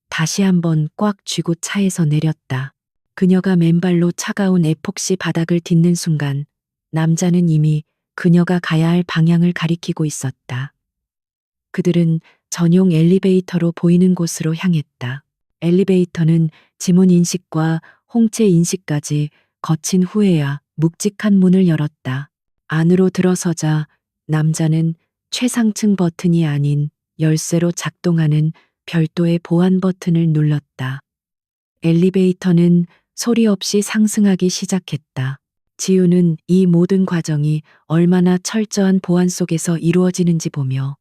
다시 한번 꽉 쥐고 차에서 내렸다. 그녀가 맨발로 차가운 에폭시 바닥을 딛는 순간 남자는 이미 그녀가 가야 할 방향을 가리키고 있었다. 그들은 전용 엘리베이터로 보이는 곳으로 향했다. 엘리베이터는 지문 인식과 홍채 인식까지 거친 후에야 묵직한 문을 열었다. 안으로 들어서자 남자는 최상층 버튼이 아닌 열쇠로 작동하는 별도의 보안 버튼을 눌렀다. 엘리베이터는 소리 없이 상승하기 시작했다. 지우는 이 모든 과정이 얼마나 철저한 보안 속에서 이루어지는지 보며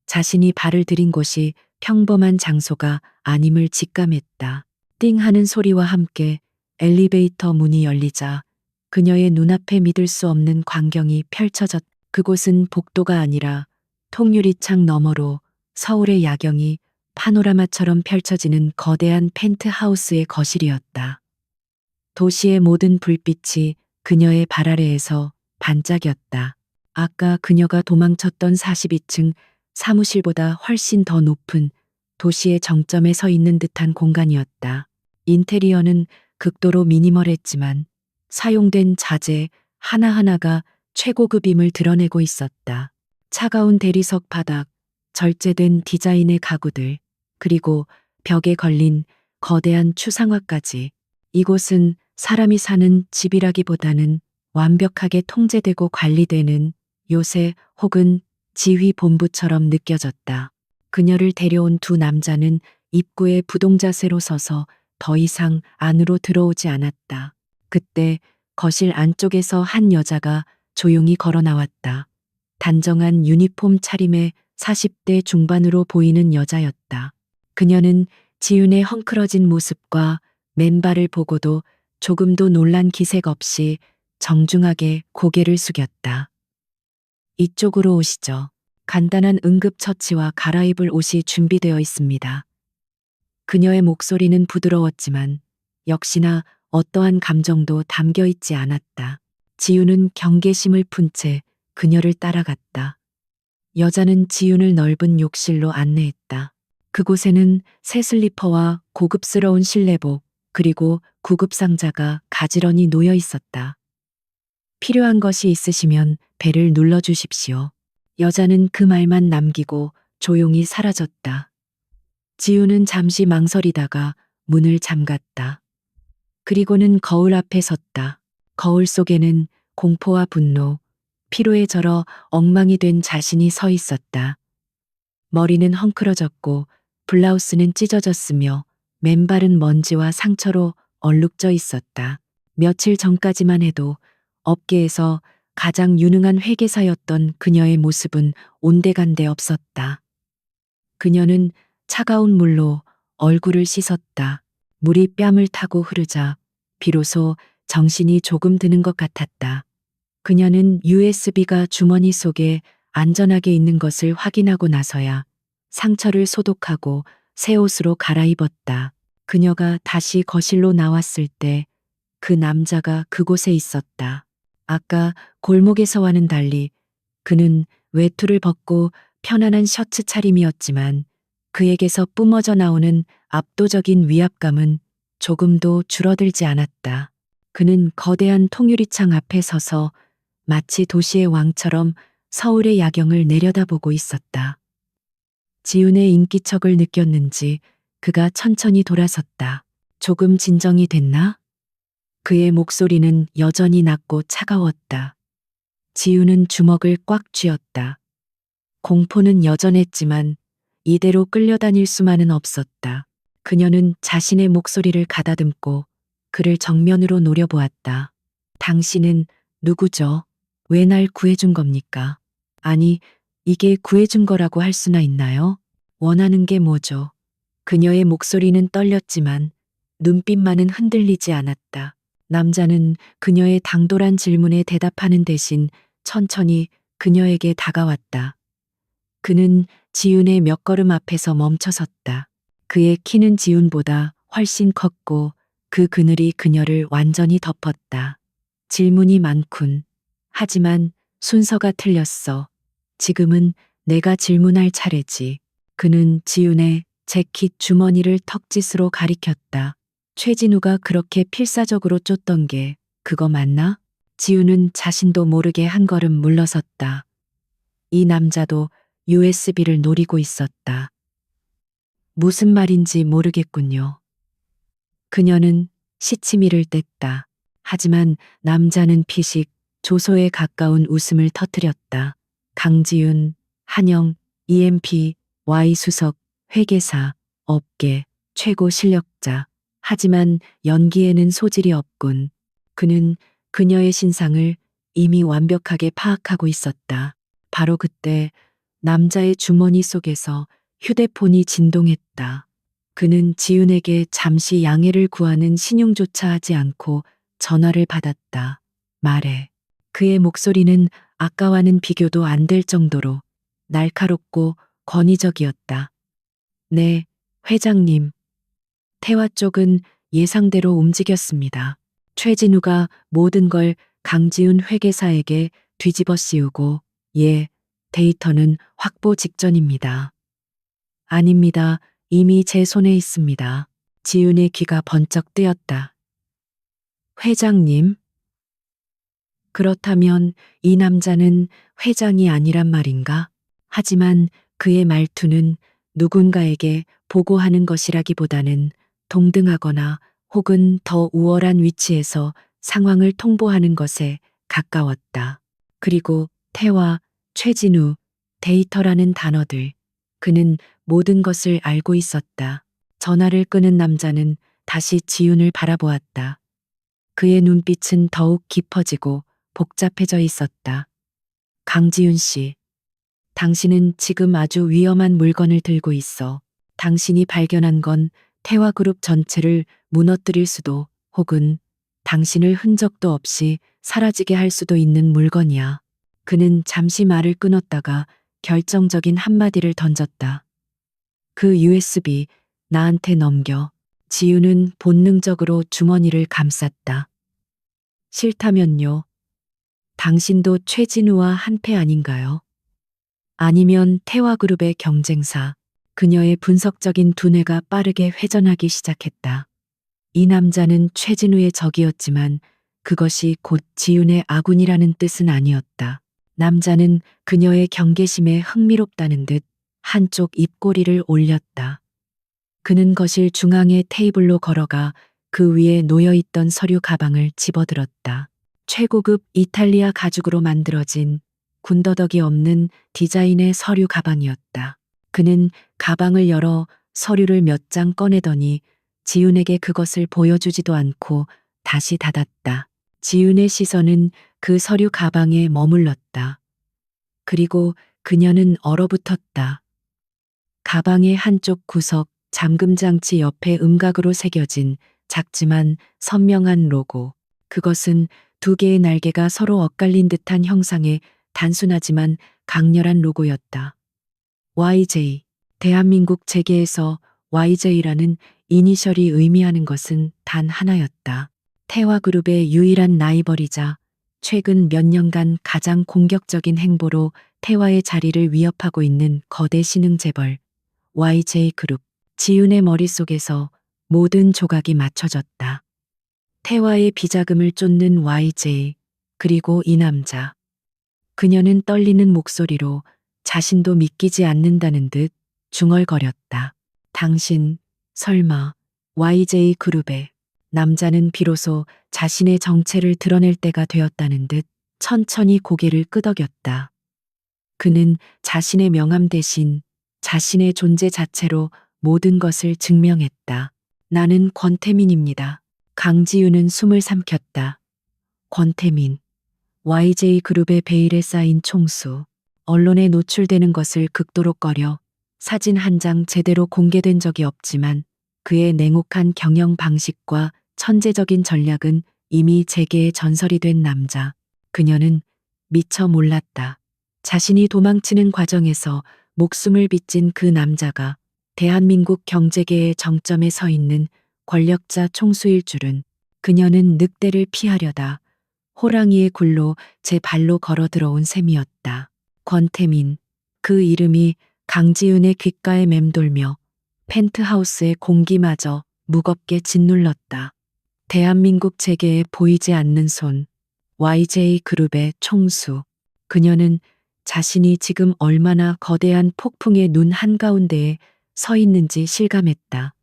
자신이 발을 들인 곳이 평범한 장소가 아님을 직감했다. 띵 하는 소리와 함께 엘리베이터 문이 열리자 그녀의 눈앞에 믿을 수 없는 광경이 펼쳐졌다. 그곳은 복도가 아니라 통유리창 너머로 서울의 야경이 파노라마처럼 펼쳐지는 거대한 펜트하우스의 거실이었다. 도시의 모든 불빛이 그녀의 발 아래에서 반짝였다. 아까 그녀가 도망쳤던 42층 사무실보다 훨씬 더 높은 도시의 정점에 서 있는 듯한 공간이었다. 인테리어는 극도로 미니멀했지만 사용된 자재 하나하나가 최고급임을 드러내고 있었다. 차가운 대리석 바닥, 절제된 디자인의 가구들, 그리고 벽에 걸린 거대한 추상화까지. 이곳은 사람이 사는 집이라기보다는 완벽하게 통제되고 관리되는 요새 혹은 지휘본부처럼 느껴졌다. 그녀를 데려온 두 남자는 입구에 부동자세로 서서 더 이상 안으로 들어오지 않았다. 그때 거실 안쪽에서 한 여자가 조용히 걸어 나왔다. 단정한 유니폼 차림의 40대 중반으로 보이는 여자였다. 그녀는 지윤의 헝클어진 모습과 맨발을 보고도 조금도 놀란 기색 없이 정중하게 고개를 숙였다. 이쪽으로 오시죠. 간단한 응급처치와 갈아입을 옷이 준비되어 있습니다. 그녀의 목소리는 부드러웠지만 역시나 어떠한 감정도 담겨 있지 않았다. 지윤은 경계심을 푼 채 그녀를 따라갔다. 여자는 지윤을 넓은 욕실로 안내했다. 그곳에는 새 슬리퍼와 고급스러운 실내복, 그리고 구급상자가 가지런히 놓여 있었다. 필요한 것이 있으시면 벨을 눌러 주십시오. 여자는 그 말만 남기고 조용히 사라졌다. 지우는 잠시 망설이다가 문을 잠갔다. 그리고는 거울 앞에 섰다. 거울 속에는 공포와 분노, 피로에 절어 엉망이 된 자신이 서 있었다. 머리는 헝클어졌고 블라우스는 찢어졌으며 맨발은 먼지와 상처로 얼룩져 있었다. 며칠 전까지만 해도 업계에서 가장 유능한 회계사였던 그녀의 모습은 온데간데 없었다. 그녀는 차가운 물로 얼굴을 씻었다. 물이 뺨을 타고 흐르자 비로소 정신이 조금 드는 것 같았다. 그녀는 USB가 주머니 속에 안전하게 있는 것을 확인하고 나서야 상처를 소독하고 새 옷으로 갈아입었다. 그녀가 다시 거실로 나왔을 때 그 남자가 그곳에 있었다. 아까 골목에서와는 달리 그는 외투를 벗고 편안한 셔츠 차림이었지만 그에게서 뿜어져 나오는 압도적인 위압감은 조금도 줄어들지 않았다. 그는 거대한 통유리창 앞에 서서 마치 도시의 왕처럼 서울의 야경을 내려다보고 있었다. 지훈의 인기척을 느꼈는지 그가 천천히 돌아섰다. 조금 진정이 됐나? 그의 목소리는 여전히 낮고 차가웠다. 지훈은 주먹을 꽉 쥐었다. 공포는 여전했지만 이대로 끌려다닐 수만은 없었다. 그녀는 자신의 목소리를 가다듬고 그를 정면으로 노려보았다. 당신은 누구죠? 왜 날 구해준 겁니까? 아니, 이게 구해준 거라고 할 수나 있나요? 원하는 게 뭐죠? 그녀의 목소리는 떨렸지만 눈빛만은 흔들리지 않았다. 남자는 그녀의 당돌한 질문에 대답하는 대신 천천히 그녀에게 다가왔다. 그는 지윤의 몇 걸음 앞에서 멈춰섰다. 그의 키는 지윤보다 훨씬 컸고 그 그늘이 그녀를 완전히 덮었다. 질문이 많군. 하지만 순서가 틀렸어. 지금은 내가 질문할 차례지. 그는 지윤의 재킷 주머니를 턱짓으로 가리켰다. 최진우가 그렇게 필사적으로 쫓던 게 그거 맞나? 지우는 자신도 모르게 한 걸음 물러섰다. 이 남자도 USB를 노리고 있었다. 무슨 말인지 모르겠군요. 그녀는 시치미를 뗐다. 하지만 남자는 피식 조소에 가까운 웃음을 터뜨렸다. 강지윤, 한영, EMP, Y수석, 회계사, 업계, 최고 실력자. 하지만 연기에는 소질이 없군. 그는 그녀의 신상을 이미 완벽하게 파악하고 있었다. 바로 그때 남자의 주머니 속에서 휴대폰이 진동했다. 그는 지윤에게 잠시 양해를 구하는 신용조차 하지 않고 전화를 받았다. 말해. 그의 목소리는 아까와는 비교도 안 될 정도로 날카롭고 권위적이었다. 네, 회장님. 태화 쪽은 예상대로 움직였습니다. 최진우가 모든 걸 강지훈 회계사에게 뒤집어 씌우고 예, 데이터는 확보 직전입니다. 아닙니다. 이미 제 손에 있습니다. 지훈의 귀가 번쩍 뜨였다. 회장님? 그렇다면 이 남자는 회장이 아니란 말인가? 하지만 그의 말투는 누군가에게 보고하는 것이라기보다는 동등하거나 혹은 더 우월한 위치에서 상황을 통보하는 것에 가까웠다. 그리고 태화, 최진우, 데이터라는 단어들. 그는 모든 것을 알고 있었다. 전화를 끄는 남자는 다시 지훈을 바라보았다. 그의 눈빛은 더욱 깊어지고 복잡해져 있었다. 강지훈 씨, 당신은 지금 아주 위험한 물건을 들고 있어. 당신이 발견한 건 태화그룹 전체를 무너뜨릴 수도 혹은 당신을 흔적도 없이 사라지게 할 수도 있는 물건이야. 그는 잠시 말을 끊었다가 결정적인 한마디를 던졌다. 그 USB 나한테 넘겨. 지우는 본능적으로 주머니를 감쌌다. 싫다면요. 당신도 최진우와 한패 아닌가요? 아니면 태화그룹의 경쟁사. 그녀의 분석적인 두뇌가 빠르게 회전하기 시작했다. 이 남자는 최진우의 적이었지만 그것이 곧 지훈의 아군이라는 뜻은 아니었다. 남자는 그녀의 경계심에 흥미롭다는 듯 한쪽 입꼬리를 올렸다. 그는 거실 중앙의 테이블로 걸어가 그 위에 놓여있던 서류 가방을 집어들었다. 최고급 이탈리아 가죽으로 만들어진 군더더기 없는 디자인의 서류 가방이었다. 그는 가방을 열어 서류를 몇 장 꺼내더니 지훈에게 그것을 보여주지도 않고 다시 닫았다. 지훈의 시선은 그 서류 가방에 머물렀다. 그리고 그녀는 얼어붙었다. 가방의 한쪽 구석 잠금 장치 옆에 음각으로 새겨진 작지만 선명한 로고. 그것은 두 개의 날개가 서로 엇갈린 듯한 형상의 단순하지만 강렬한 로고였다. YJ. 대한민국 재계에서 YJ라는 이니셜이 의미하는 것은 단 하나였다. 태화그룹의 유일한 라이벌이자 최근 몇 년간 가장 공격적인 행보로 태화의 자리를 위협하고 있는 거대 신흥 재벌 YJ그룹. 지훈의 머릿속에서 모든 조각이 맞춰졌다. 태화의 비자금을 쫓는 YJ, 그리고 이 남자. 그녀는 떨리는 목소리로 자신도 믿기지 않는다는 듯 중얼거렸다. 당신, 설마, YJ 그룹의. 남자는 비로소 자신의 정체를 드러낼 때가 되었다는 듯 천천히 고개를 끄덕였다. 그는 자신의 명함 대신 자신의 존재 자체로 모든 것을 증명했다. 나는 권태민입니다. 강지윤은 숨을 삼켰다. 권태민. YJ그룹의 베일에 쌓인 총수. 언론에 노출되는 것을 극도로 꺼려 사진 한 장 제대로 공개된 적이 없지만 그의 냉혹한 경영 방식과 천재적인 전략은 이미 재계의 전설이 된 남자. 그녀는 미처 몰랐다. 자신이 도망치는 과정에서 목숨을 빚진 그 남자가 대한민국 경제계의 정점에 서 있는 권력자 총수일 줄은. 그녀는 늑대를 피하려다 호랑이의 굴로 제 발로 걸어 들어온 셈이었다. 권태민. 그 이름이 강지윤의 귓가에 맴돌며 펜트하우스의 공기마저 무겁게 짓눌렀다. 대한민국 재계에 보이지 않는 손. YJ그룹의 총수. 그녀는 자신이 지금 얼마나 거대한 폭풍의 눈 한가운데에 서 있는지 실감했다.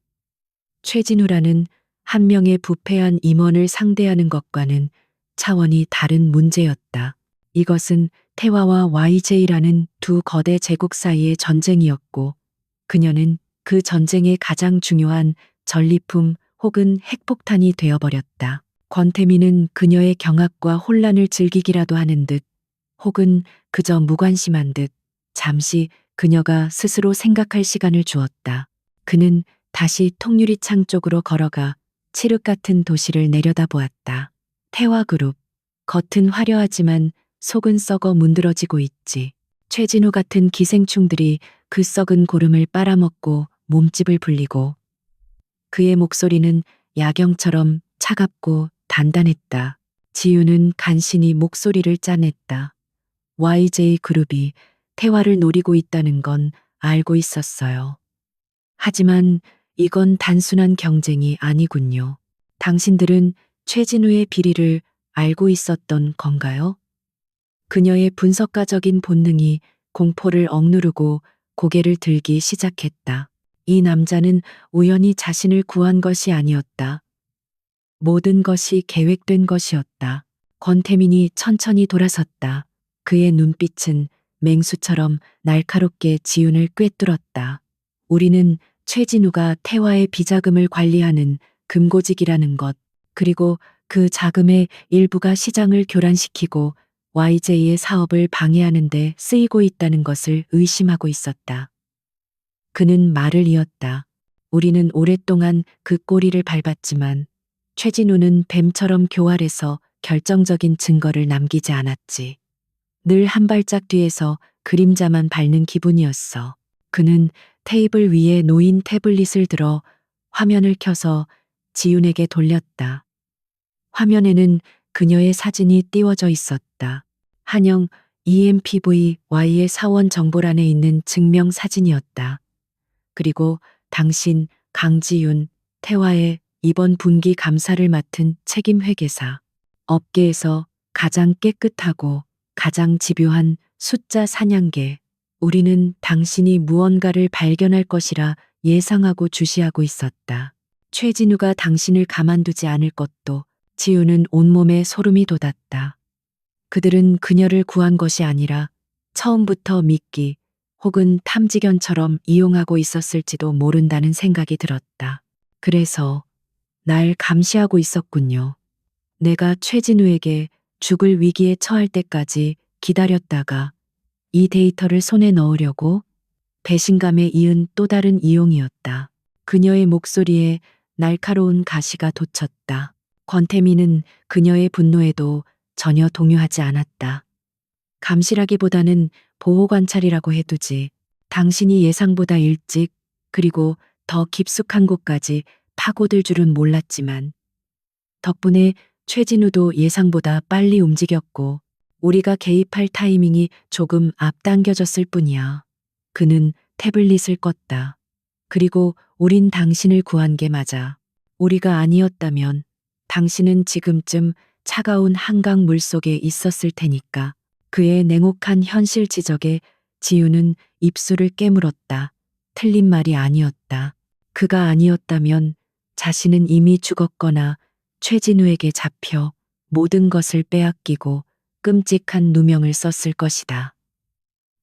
최진우라는 한 명의 부패한 임원을 상대하는 것과는 차원이 다른 문제였다. 이것은 태화와 YJ라는 두 거대 제국 사이의 전쟁이었고 그녀는 그 전쟁의 가장 중요한 전리품 혹은 핵폭탄이 되어버렸다. 권태민은 그녀의 경악과 혼란을 즐기기라도 하는 듯 혹은 그저 무관심한 듯 잠시 그녀가 스스로 생각할 시간을 주었다. 그는 다시 통유리창 쪽으로 걸어가 칠흑 같은 도시를 내려다보았다. 태화그룹. 겉은 화려하지만 속은 썩어 문드러지고 있지. 최진우 같은 기생충들이 그 썩은 고름을 빨아먹고 몸집을 불리고 그의 목소리는 야경처럼 차갑고 단단했다. 지우는 간신히 목소리를 짜냈다. YJ그룹이 태화를 노리고 있다는 건 알고 있었어요. 하지만 이건 단순한 경쟁이 아니군요. 당신들은 최진우의 비리를 알고 있었던 건가요? 그녀의 분석가적인 본능이 공포를 억누르고 고개를 들기 시작했다. 이 남자는 우연히 자신을 구한 것이 아니었다. 모든 것이 계획된 것이었다. 권태민이 천천히 돌아섰다. 그의 눈빛은 맹수처럼 날카롭게 지훈을 꿰뚫었다. 우리는 최진우가 태화의 비자금을 관리하는 금고직이라는 것, 그리고 그 자금의 일부가 시장을 교란시키고 YJ의 사업을 방해하는 데 쓰이고 있다는 것을 의심하고 있었다. 그는 말을 이었다. 우리는 오랫동안 그 꼬리를 밟았지만 최진우는 뱀처럼 교활해서 결정적인 증거를 남기지 않았지. 늘 한 발짝 뒤에서 그림자만 밟는 기분이었어. 그는 테이블 위에 놓인 태블릿을 들어 화면을 켜서 지윤에게 돌렸다. 화면에는 그녀의 사진이 띄워져 있었다. 한영 EMPVY의 사원 정보란에 있는 증명 사진이었다. 그리고 당신 강지윤 태화의 이번 분기 감사를 맡은 책임 회계사. 업계에서 가장 깨끗하고 가장 집요한 숫자 사냥개. 우리는 당신이 무언가를 발견할 것이라 예상하고 주시하고 있었다. 최진우가 당신을 가만두지 않을 것도 지우는 온몸에 소름이 돋았다. 그들은 그녀를 구한 것이 아니라 처음부터 미끼 혹은 탐지견처럼 이용하고 있었을지도 모른다는 생각이 들었다. 그래서 날 감시하고 있었군요. 내가 최진우에게 죽을 위기에 처할 때까지 기다렸다가 이 데이터를 손에 넣으려고 배신감에 이은 또 다른 이용이었다. 그녀의 목소리에 날카로운 가시가 돋쳤다. 권태민은 그녀의 분노에도 전혀 동요하지 않았다. 감시라기보다는 보호 관찰이라고 해두지. 당신이 예상보다 일찍 그리고 더 깊숙한 곳까지 파고들 줄은 몰랐지만 덕분에 최진우도 예상보다 빨리 움직였고 우리가 개입할 타이밍이 조금 앞당겨졌을 뿐이야. 그는 태블릿을 껐다. 그리고 우린 당신을 구한 게 맞아. 우리가 아니었다면 당신은 지금쯤 차가운 한강 물속에 있었을 테니까. 그의 냉혹한 현실 지적에 지우는 입술을 깨물었다. 틀린 말이 아니었다. 그가 아니었다면 자신은 이미 죽었거나 최진우에게 잡혀 모든 것을 빼앗기고 끔찍한 누명을 썼을 것이다.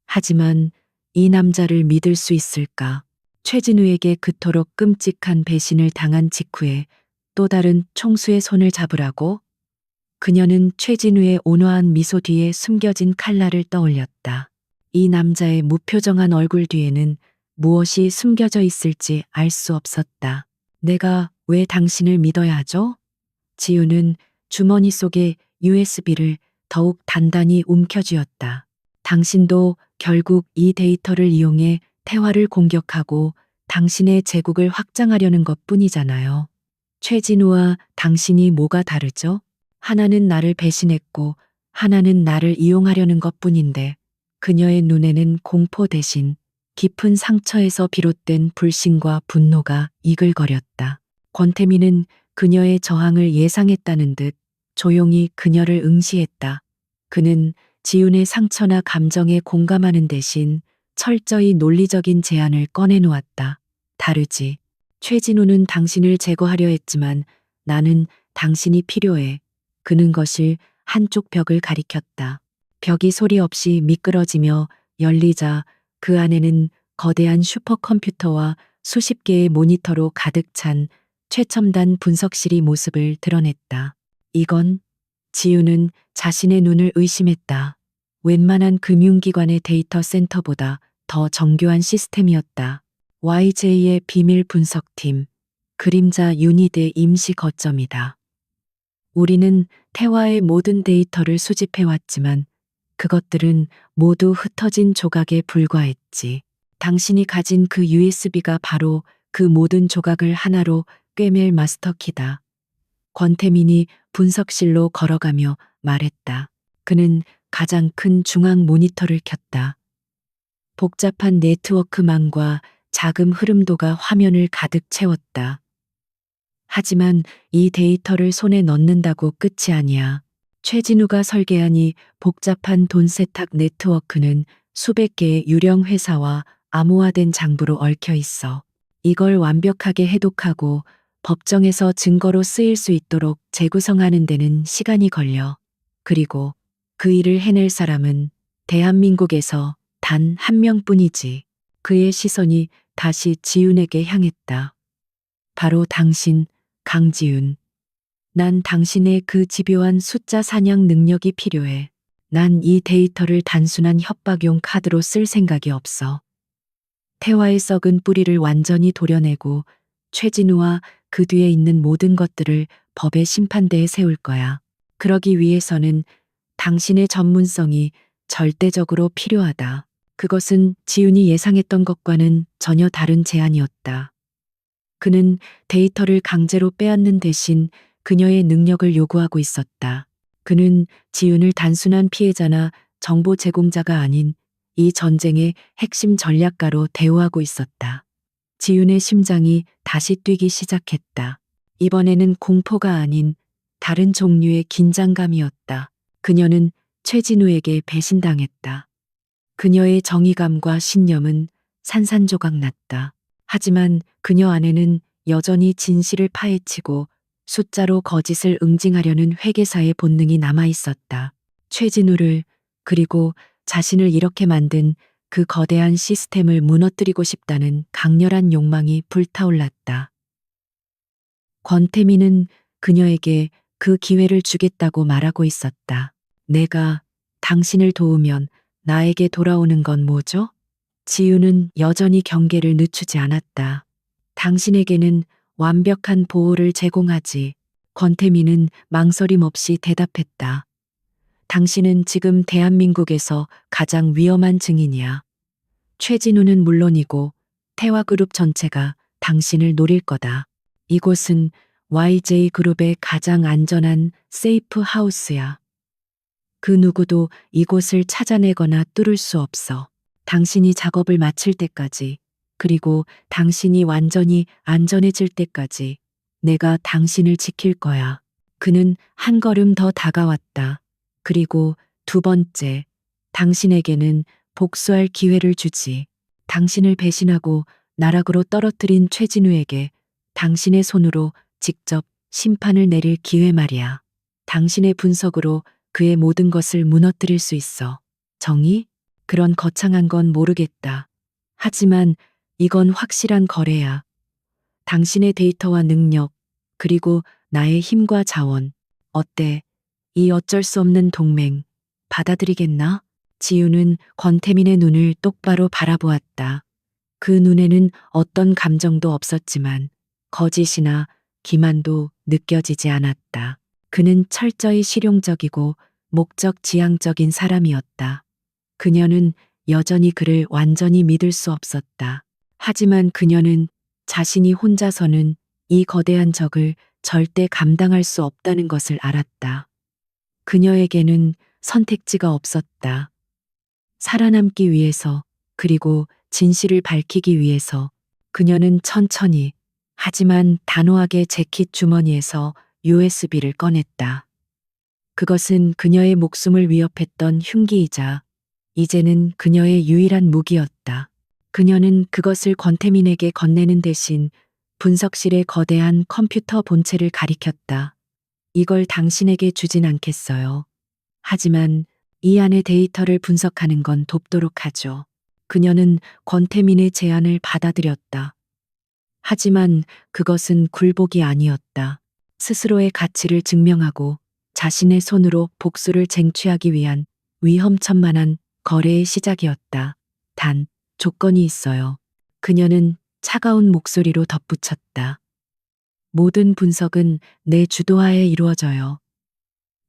하지만 이 남자를 믿을 수 있을까? 최진우에게 그토록 끔찍한 배신을 당한 직후에 또 다른 총수의 손을 잡으라고? 그녀는 최진우의 온화한 미소 뒤에 숨겨진 칼날을 떠올렸다. 이 남자의 무표정한 얼굴 뒤에는 무엇이 숨겨져 있을지 알 수 없었다. 내가 왜 당신을 믿어야 하죠? 지우는 주머니 속에 USB를 더욱 단단히 움켜쥐었다. 당신도 결국 이 데이터를 이용해 태화를 공격하고 당신의 제국을 확장하려는 것 뿐이잖아요. 최진우와 당신이 뭐가 다르죠? 하나는 나를 배신했고 하나는 나를 이용하려는 것 뿐인데 그녀의 눈에는 공포 대신 깊은 상처에서 비롯된 불신과 분노가 이글거렸다. 권태민은 그녀의 저항을 예상했다는 듯 조용히 그녀를 응시했다. 그는 지훈의 상처나 감정에 공감하는 대신 철저히 논리적인 제안을 꺼내놓았다. 다르지. 최진우는 당신을 제거하려 했지만 나는 당신이 필요해. 그는 것을 한쪽 벽을 가리켰다. 벽이 소리 없이 미끄러지며 열리자 그 안에는 거대한 슈퍼컴퓨터와 수십 개의 모니터로 가득 찬 최첨단 분석실이 모습을 드러냈다. 이건 지우는 자신의 눈을 의심했다. 웬만한 금융기관의 데이터 센터보다 더 정교한 시스템이었다. YJ의 비밀 분석팀, 그림자 유닛의 임시 거점이다. 우리는 태화의 모든 데이터를 수집해왔지만 그것들은 모두 흩어진 조각에 불과했지. 당신이 가진 그 USB가 바로 그 모든 조각을 하나로 꿰맬 마스터키다. 권태민이 분석실로 걸어가며 말했다. 그는 가장 큰 중앙 모니터를 켰다. 복잡한 네트워크망과 자금 흐름도가 화면을 가득 채웠다. 하지만 이 데이터를 손에 넣는다고 끝이 아니야. 최진우가 설계한 이 복잡한 돈 세탁 네트워크는 수백 개의 유령 회사와 암호화된 장부로 얽혀 있어. 이걸 완벽하게 해독하고 법정에서 증거로 쓰일 수 있도록 재구성하는 데는 시간이 걸려. 그리고 그 일을 해낼 사람은 대한민국에서 단 한 명뿐이지. 그의 시선이 다시 지윤에게 향했다. 바로 당신, 강지윤. 난 당신의 그 집요한 숫자 사냥 능력이 필요해. 난 이 데이터를 단순한 협박용 카드로 쓸 생각이 없어. 태화의 썩은 뿌리를 완전히 도려내고 최진우와 그 뒤에 있는 모든 것들을 법의 심판대에 세울 거야. 그러기 위해서는 당신의 전문성이 절대적으로 필요하다. 그것은 지윤이 예상했던 것과는 전혀 다른 제안이었다. 그는 데이터를 강제로 빼앗는 대신 그녀의 능력을 요구하고 있었다. 그는 지윤을 단순한 피해자나 정보 제공자가 아닌 이 전쟁의 핵심 전략가로 대우하고 있었다. 지윤의 심장이 다시 뛰기 시작했다. 이번에는 공포가 아닌 다른 종류의 긴장감이었다. 그녀는 최진우에게 배신당했다. 그녀의 정의감과 신념은 산산조각 났다. 하지만 그녀 안에는 여전히 진실을 파헤치고 숫자로 거짓을 응징하려는 회계사의 본능이 남아 있었다. 최진우를, 그리고 자신을 이렇게 만든 그 거대한 시스템을 무너뜨리고 싶다는 강렬한 욕망이 불타올랐다. 권태민은 그녀에게 그 기회를 주겠다고 말하고 있었다. 내가 당신을 도우면 나에게 돌아오는 건 뭐죠? 지유는 여전히 경계를 늦추지 않았다. 당신에게는 완벽한 보호를 제공하지. 권태민은 망설임 없이 대답했다. 당신은 지금 대한민국에서 가장 위험한 증인이야. 최진우는 물론이고 태화그룹 전체가 당신을 노릴 거다. 이곳은 YJ그룹의 가장 안전한 세이프 하우스야. 그 누구도 이곳을 찾아내거나 뚫을 수 없어. 당신이 작업을 마칠 때까지, 그리고 당신이 완전히 안전해질 때까지 내가 당신을 지킬 거야. 그는 한 걸음 더 다가왔다. 그리고 두 번째, 당신에게는 복수할 기회를 주지. 당신을 배신하고 나락으로 떨어뜨린 최진우에게 당신의 손으로 직접 심판을 내릴 기회 말이야. 당신의 분석으로 그의 모든 것을 무너뜨릴 수 있어. 정의? 그런 거창한 건 모르겠다. 하지만 이건 확실한 거래야. 당신의 데이터와 능력, 그리고 나의 힘과 자원. 어때? 이 어쩔 수 없는 동맹. 받아들이겠나? 지유는 권태민의 눈을 똑바로 바라보았다. 그 눈에는 어떤 감정도 없었지만 거짓이나 기만도 느껴지지 않았다. 그는 철저히 실용적이고 목적 지향적인 사람이었다. 그녀는 여전히 그를 완전히 믿을 수 없었다. 하지만 그녀는 자신이 혼자서는 이 거대한 적을 절대 감당할 수 없다는 것을 알았다. 그녀에게는 선택지가 없었다. 살아남기 위해서, 그리고 진실을 밝히기 위해서 그녀는 천천히, 하지만 단호하게 재킷 주머니에서 USB를 꺼냈다. 그것은 그녀의 목숨을 위협했던 흉기이자 이제는 그녀의 유일한 무기였다. 그녀는 그것을 권태민에게 건네는 대신 분석실의 거대한 컴퓨터 본체를 가리켰다. 이걸 당신에게 주진 않겠어요. 하지만 이 안의 데이터를 분석하는 건 돕도록 하죠. 그녀는 권태민의 제안을 받아들였다. 하지만 그것은 굴복이 아니었다. 스스로의 가치를 증명하고 자신의 손으로 복수를 쟁취하기 위한 위험천만한 거래의 시작이었다. 단, 조건이 있어요. 그녀는 차가운 목소리로 덧붙였다. 모든 분석은 내 주도하에 이루어져요.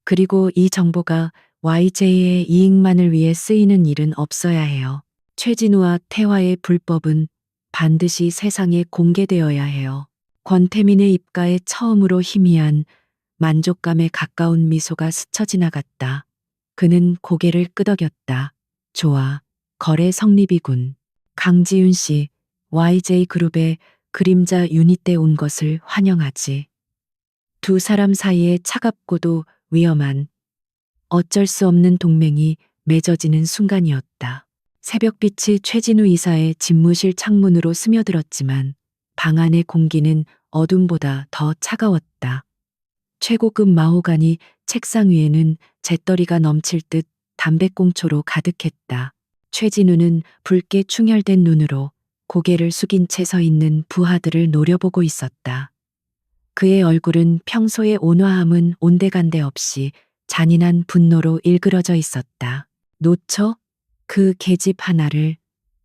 그리고 이 정보가 YJ의 이익만을 위해 쓰이는 일은 없어야 해요. 최진우와 태화의 불법은 반드시 세상에 공개되어야 해요. 권태민의 입가에 처음으로 희미한 만족감에 가까운 미소가 스쳐 지나갔다. 그는 고개를 끄덕였다. 좋아. 거래 성립이군. 강지윤 씨, YJ그룹의 그림자 유닛대 온 것을 환영하지. 두 사람 사이에 차갑고도 위험한 어쩔 수 없는 동맹이 맺어지는 순간이었다. 새벽빛이 최진우 이사의 집무실 창문으로 스며들었지만 방 안의 공기는 어둠보다 더 차가웠다. 최고급 마호가니 책상 위에는 잿더리가 넘칠 듯 담배꽁초로 가득했다. 최진우는 붉게 충혈된 눈으로 고개를 숙인 채 서 있는 부하들을 노려보고 있었다. 그의 얼굴은 평소의 온화함은 온데간데 없이 잔인한 분노로 일그러져 있었다. 놓쳐? 그 계집 하나를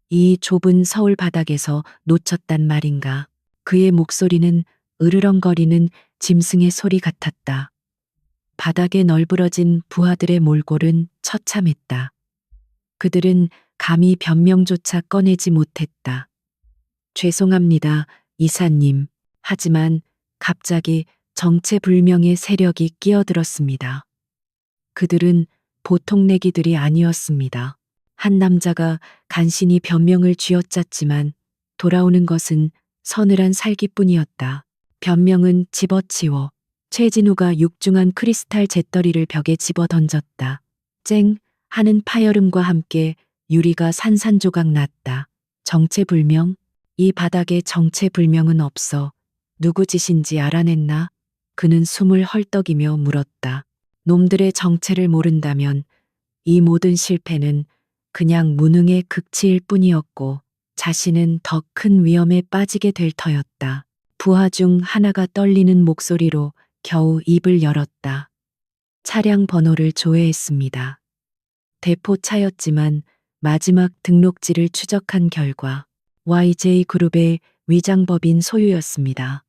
이 좁은 서울 바닥에서 놓쳤단 말인가. 그의 목소리는 으르렁거리는 짐승의 소리 같았다. 바닥에 널브러진 부하들의 몰골은 처참했다. 그들은 감히 변명조차 꺼내지 못했다. 죄송합니다, 이사님. 하지만 갑자기 정체불명의 세력이 끼어들었습니다. 그들은 보통 내기들이 아니었습니다. 한 남자가 간신히 변명을 쥐어짰지만 돌아오는 것은 서늘한 살기뿐이었다. 변명은 집어치워 최진우가 육중한 크리스탈 잿더리를 벽에 집어 던졌다. 쨍 하는 파열음과 함께 유리가 산산조각 났다. 정체불명? 이 바닥에 정체불명은 없어. 누구 짓인지 알아냈나? 그는 숨을 헐떡이며 물었다. 놈들의 정체를 모른다면 이 모든 실패는 그냥 무능의 극치일 뿐이었고 자신은 더 큰 위험에 빠지게 될 터였다. 부하 중 하나가 떨리는 목소리로 겨우 입을 열었다. 차량 번호를 조회했습니다. 대포차였지만 마지막 등록지를 추적한 결과 YJ그룹의 위장법인 소유였습니다.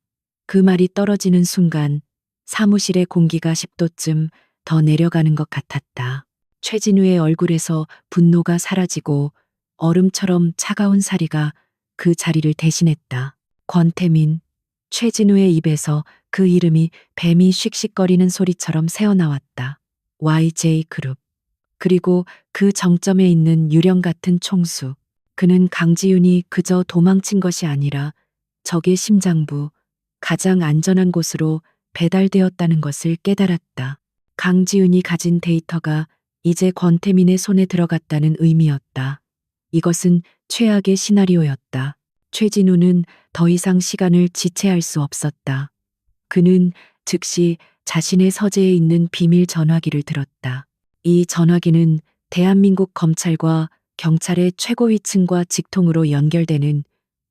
그 말이 떨어지는 순간 사무실의 공기가 10도쯤 더 내려가는 것 같았다. 최진우의 얼굴에서 분노가 사라지고 얼음처럼 차가운 사리가 그 자리를 대신했다. 권태민. 최진우의 입에서 그 이름이 뱀이 씩씩거리는 소리처럼 새어나왔다. YJ그룹. 그리고 그 정점에 있는 유령 같은 총수. 그는 강지윤이 그저 도망친 것이 아니라 적의 심장부, 가장 안전한 곳으로 배달되었다는 것을 깨달았다. 강지윤이 가진 데이터가 이제 권태민의 손에 들어갔다는 의미였다. 이것은 최악의 시나리오였다. 최진우는 더 이상 시간을 지체할 수 없었다. 그는 즉시 자신의 서재에 있는 비밀 전화기를 들었다. 이 전화기는 대한민국 검찰과 경찰의 최고위층과 직통으로 연결되는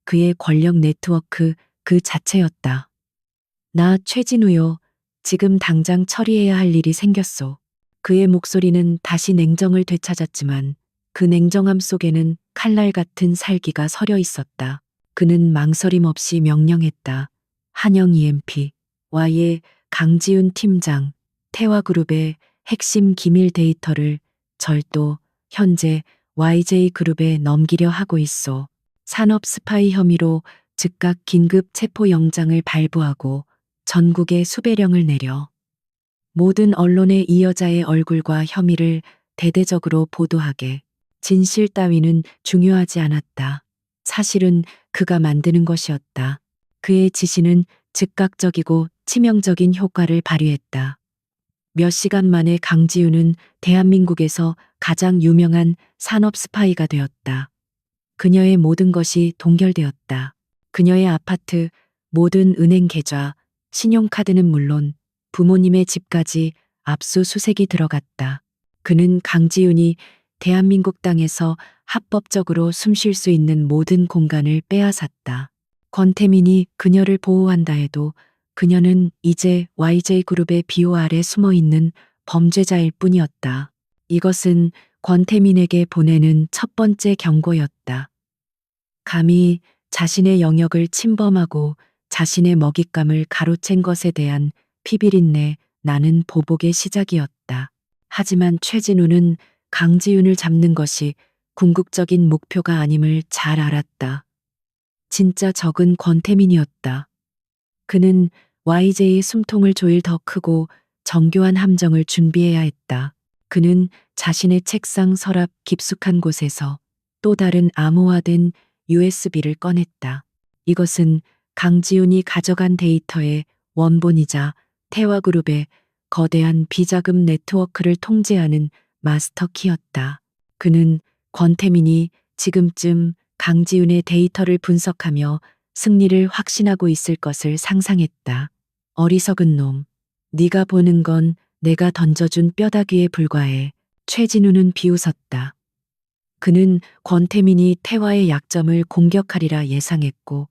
그의 권력 네트워크 그 자체였다. 나 최진우요. 지금 당장 처리해야 할 일이 생겼소. 그의 목소리는 다시 냉정을 되찾았지만 그 냉정함 속에는 칼날 같은 살기가 서려 있었다. 그는 망설임 없이 명령했다. 한영 EMP, Y의 강지훈 팀장, 태화그룹의 핵심 기밀 데이터를 절도 현재 YJ그룹에 넘기려 하고 있소. 산업 스파이 혐의로 즉각 긴급 체포 영장을 발부하고 전국에 수배령을 내려 모든 언론에 이 여자의 얼굴과 혐의를 대대적으로 보도하게. 진실 따위는 중요하지 않았다. 사실은 그가 만드는 것이었다. 그의 지시는 즉각적이고 치명적인 효과를 발휘했다. 몇 시간 만에 강지윤은 대한민국에서 가장 유명한 산업 스파이가 되었다. 그녀의 모든 것이 동결되었다. 그녀의 아파트, 모든 은행 계좌, 신용카드는 물론 부모님의 집까지 압수수색이 들어갔다. 그는 강지윤이 대한민국 땅에서 합법적으로 숨 쉴 수 있는 모든 공간을 빼앗았다. 권태민이 그녀를 보호한다 해도 그녀는 이제 YJ그룹의 비호 아래 숨어 있는 범죄자일 뿐이었다. 이것은 권태민에게 보내는 첫 번째 경고였다. 감히 자신의 영역을 침범하고 자신의 먹잇감을 가로챈 것에 대한 피비린내 나는 보복의 시작이었다. 하지만 최진우는 강지윤을 잡는 것이 궁극적인 목표가 아님을 잘 알았다. 진짜 적은 권태민이었다. 그는 YJ의 숨통을 조일 더 크고 정교한 함정을 준비해야 했다. 그는 자신의 책상 서랍 깊숙한 곳에서 또 다른 암호화된 USB를 꺼냈다. 이것은 강지윤이 가져간 데이터의 원본이자 태화그룹의 거대한 비자금 네트워크를 통제하는 마스터키였다. 그는 권태민이 지금쯤 강지윤의 데이터를 분석하며 승리를 확신하고 있을 것을 상상했다. 어리석은 놈. 네가 보는 건 내가 던져준 뼈다귀에 불과해. 최진우는 비웃었다. 그는 권태민이 태화의 약점을 공격하리라 예상했고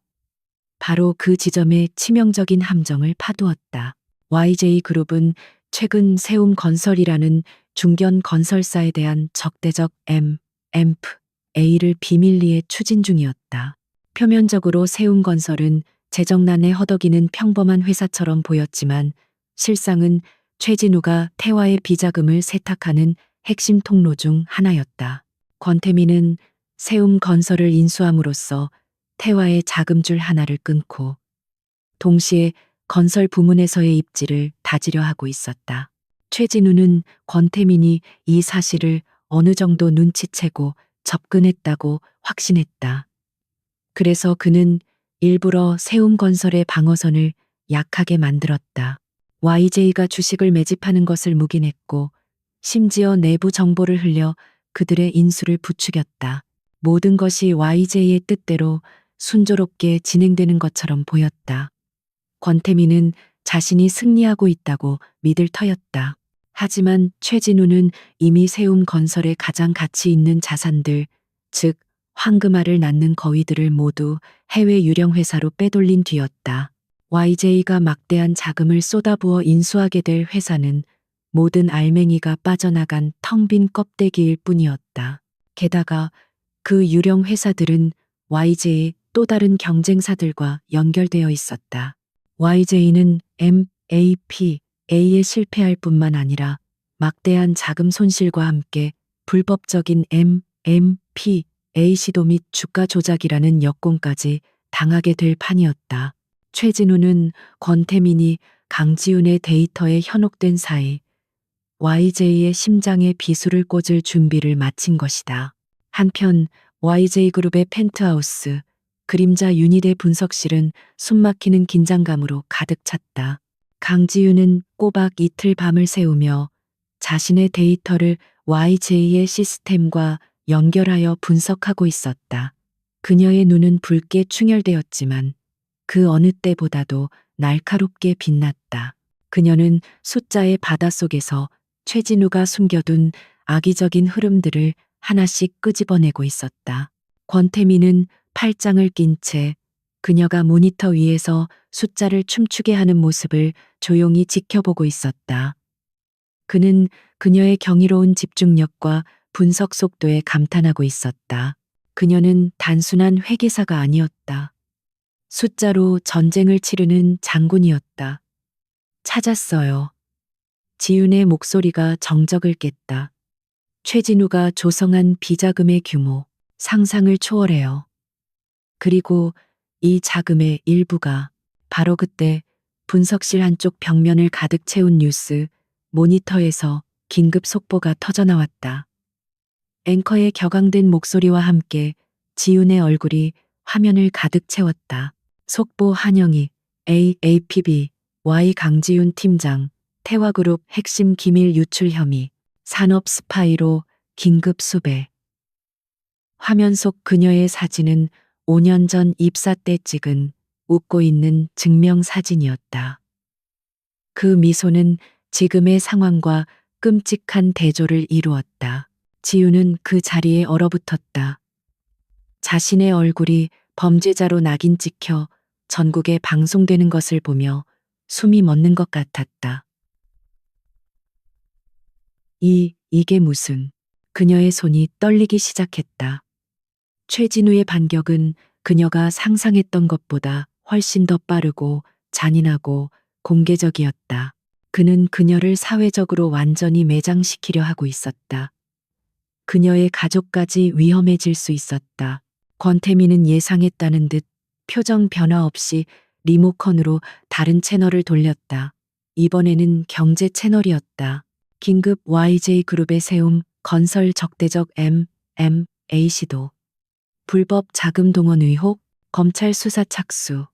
바로 그 지점에 치명적인 함정을 파두었다. YJ그룹은 최근 세움건설이라는 중견 건설사에 대한 적대적 A를 비밀리에 추진 중이었다. 표면적으로 세움건설은 재정난에 허덕이는 평범한 회사처럼 보였지만 실상은 최진우가 태화의 비자금을 세탁하는 핵심 통로 중 하나였다. 권태민은 세움건설을 인수함으로써 태화의 자금줄 하나를 끊고 동시에 건설 부문에서의 입지를 다지려 하고 있었다. 최진우는 권태민이 이 사실을 어느 정도 눈치채고 접근했다고 확신했다. 그래서 그는 일부러 세움건설의 방어선을 약하게 만들었다. YJ가 주식을 매집하는 것을 묵인했고 심지어 내부 정보를 흘려 그들의 인수를 부추겼다. 모든 것이 YJ의 뜻대로 순조롭게 진행되는 것처럼 보였다. 권태민은 자신이 승리하고 있다고 믿을 터였다. 하지만 최진우는 이미 세움건설의 가장 가치 있는 자산들, 즉 황금알을 낳는 거위들을 모두 해외 유령 회사로 빼돌린 뒤였다. YJ가 막대한 자금을 쏟아부어 인수하게 될 회사는 모든 알맹이가 빠져나간 텅 빈 껍데기일 뿐이었다. 게다가 그 유령 회사들은 YJ의 또 다른 경쟁사들과 연결되어 있었다. YJ는 MAPA에 실패할 뿐만 아니라 막대한 자금 손실과 함께 불법적인 MMPA 시도 및 주가 조작이라는 역공까지 당하게 될 판이었다. 최진우는 권태민이 강지훈의 데이터에 현혹된 사이 YJ의 심장에 비수를 꽂을 준비를 마친 것이다. 한편 YJ그룹의 펜트하우스, 그림자 유닛의 분석실은 숨막히는 긴장감으로 가득 찼다. 강지윤은 꼬박 이틀 밤을 새우며 자신의 데이터를 YJ의 시스템과 연결하여 분석하고 있었다. 그녀의 눈은 붉게 충혈되었지만 그 어느 때보다도 날카롭게 빛났다. 그녀는 숫자의 바닷속에서 최진우가 숨겨둔 악의적인 흐름들을 하나씩 끄집어내고 있었다. 권태민은 팔짱을 낀 채 그녀가 모니터 위에서 숫자를 춤추게 하는 모습을 조용히 지켜보고 있었다. 그는 그녀의 경이로운 집중력과 분석 속도에 감탄하고 있었다. 그녀는 단순한 회계사가 아니었다. 숫자로 전쟁을 치르는 장군이었다. 찾았어요. 지윤의 목소리가 정적을 깼다. 최진우가 조성한 비자금의 규모, 상상을 초월해요. 그리고 이 자금의 일부가 바로 그때 분석실 한쪽 벽면을 가득 채운 뉴스, 모니터에서 긴급 속보가 터져나왔다. 앵커의 격앙된 목소리와 함께 지윤의 얼굴이 화면을 가득 채웠다. 속보 한영희, AAPB, Y 강지윤 팀장, 태화그룹 핵심 기밀 유출 혐의, 산업 스파이로 긴급 수배. 화면 속 그녀의 사진은 5년 전 입사 때 찍은 웃고 있는 증명사진이었다. 그 미소는 지금의 상황과 끔찍한 대조를 이루었다. 지우는 그 자리에 얼어붙었다. 자신의 얼굴이 범죄자로 낙인 찍혀 전국에 방송되는 것을 보며 숨이 멎는 것 같았다. 이게 무슨. 그녀의 손이 떨리기 시작했다. 최진우의 반격은 그녀가 상상했던 것보다 훨씬 더 빠르고 잔인하고 공개적이었다. 그는 그녀를 사회적으로 완전히 매장시키려 하고 있었다. 그녀의 가족까지 위험해질 수 있었다. 권태민은 예상했다는 듯 표정 변화 없이 리모컨으로 다른 채널을 돌렸다. 이번에는 경제 채널이었다. 긴급 YJ그룹의 세움 건설 적대적 MMA 시도. 불법 자금 동원 의혹, 검찰 수사 착수.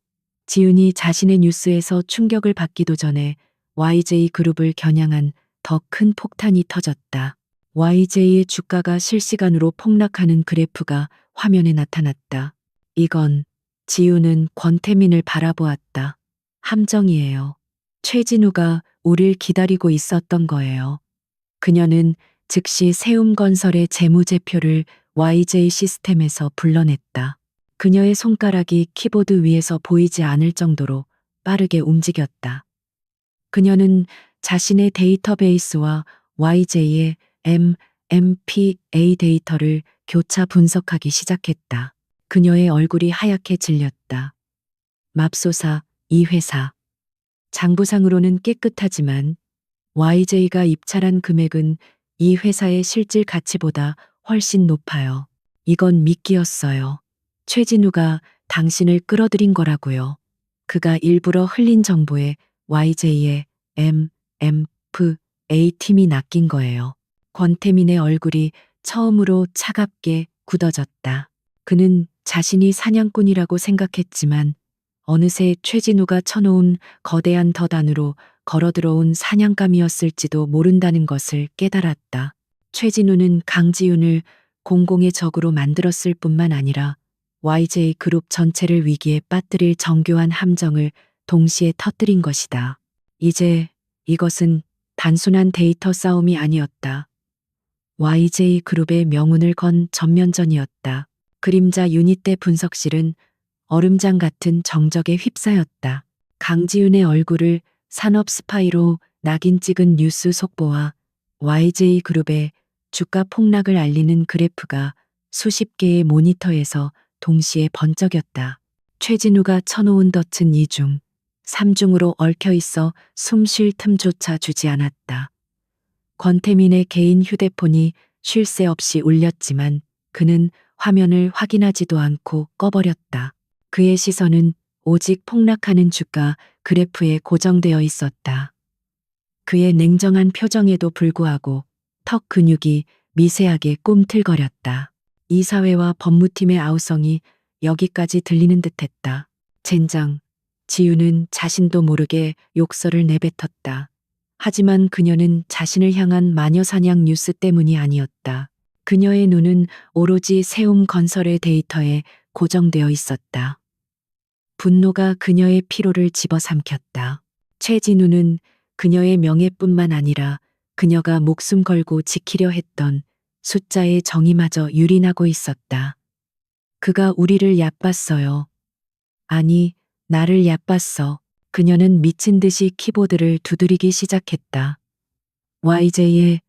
지윤이 자신의 뉴스에서 충격을 받기도 전에 YJ그룹을 겨냥한 더 큰 폭탄이 터졌다. YJ의 주가가 실시간으로 폭락하는 그래프가 화면에 나타났다. 이건 지우는 권태민을 바라보았다. 함정이에요. 최진우가 우릴 기다리고 있었던 거예요. 그녀는 즉시 세움건설의 재무제표를 YJ 시스템에서 불러냈다. 그녀의 손가락이 키보드 위에서 보이지 않을 정도로 빠르게 움직였다. 그녀는 자신의 데이터베이스와 YJ의 MMPA 데이터를 교차 분석하기 시작했다. 그녀의 얼굴이 하얗게 질렸다. 맙소사, 이 회사. 장부상으로는 깨끗하지만 YJ가 입찰한 금액은 이 회사의 실질 가치보다 훨씬 높아요. 이건 미끼였어요. 최진우가 당신을 끌어들인 거라고요. 그가 일부러 흘린 정보에 YJ의 MMPA 팀이 낚인 거예요. 권태민의 얼굴이 처음으로 차갑게 굳어졌다. 그는 자신이 사냥꾼이라고 생각했지만 어느새 최진우가 쳐놓은 거대한 덫 안으로 걸어들어온 사냥감이었을지도 모른다는 것을 깨달았다. 최진우는 강지윤을 공공의 적으로 만들었을 뿐만 아니라 YJ 그룹 전체를 위기에 빠뜨릴 정교한 함정을 동시에 터뜨린 것이다. 이제 이것은 단순한 데이터 싸움이 아니었다. YJ 그룹의 명운을 건 전면전이었다. 그림자 유닛대 분석실은 얼음장 같은 정적에 휩싸였다. 강지윤의 얼굴을 산업 스파이로 낙인 찍은 뉴스 속보와 YJ 그룹의 주가 폭락을 알리는 그래프가 수십 개의 모니터에서 동시에 번쩍였다. 최진우가 쳐놓은 덫은 2중, 3중으로 얽혀 있어 숨 쉴 틈조차 주지 않았다. 권태민의 개인 휴대폰이 쉴 새 없이 울렸지만 그는 화면을 확인하지도 않고 꺼버렸다. 그의 시선은 오직 폭락하는 주가 그래프에 고정되어 있었다. 그의 냉정한 표정에도 불구하고 턱 근육이 미세하게 꿈틀거렸다. 이사회와 법무팀의 아우성이 여기까지 들리는 듯했다. 젠장, 지우는 자신도 모르게 욕설을 내뱉었다. 하지만 그녀는 자신을 향한 마녀사냥 뉴스 때문이 아니었다. 그녀의 눈은 오로지 세움건설의 데이터에 고정되어 있었다. 분노가 그녀의 피로를 집어삼켰다. 최진우는 그녀의 명예뿐만 아니라 그녀가 목숨 걸고 지키려 했던 숫자의 정의마저 유린하고 있었다. 그가 우리를 얕봤어요. 아니, 나를 얕봤어. 그녀는 미친 듯이 키보드를 두드리기 시작했다. YJ의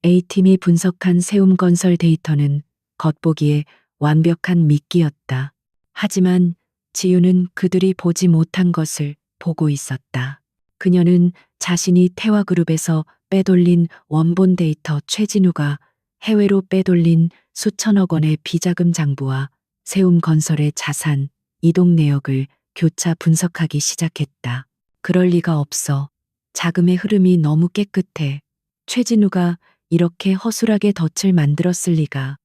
A팀이 분석한 세움건설 데이터는 겉보기에 완벽한 미끼였다. 하지만 지우는 그들이 보지 못한 것을 보고 있었다. 그녀는 자신이 태화그룹에서 빼돌린 원본 데이터 최진우가 해외로 빼돌린 수천억 원의 비자금 장부와 세움건설의 자산, 이동 내역을 교차 분석하기 시작했다. 그럴 리가 없어. 자금의 흐름이 너무 깨끗해. 최진우가 이렇게 허술하게 덫을 만들었을 리가.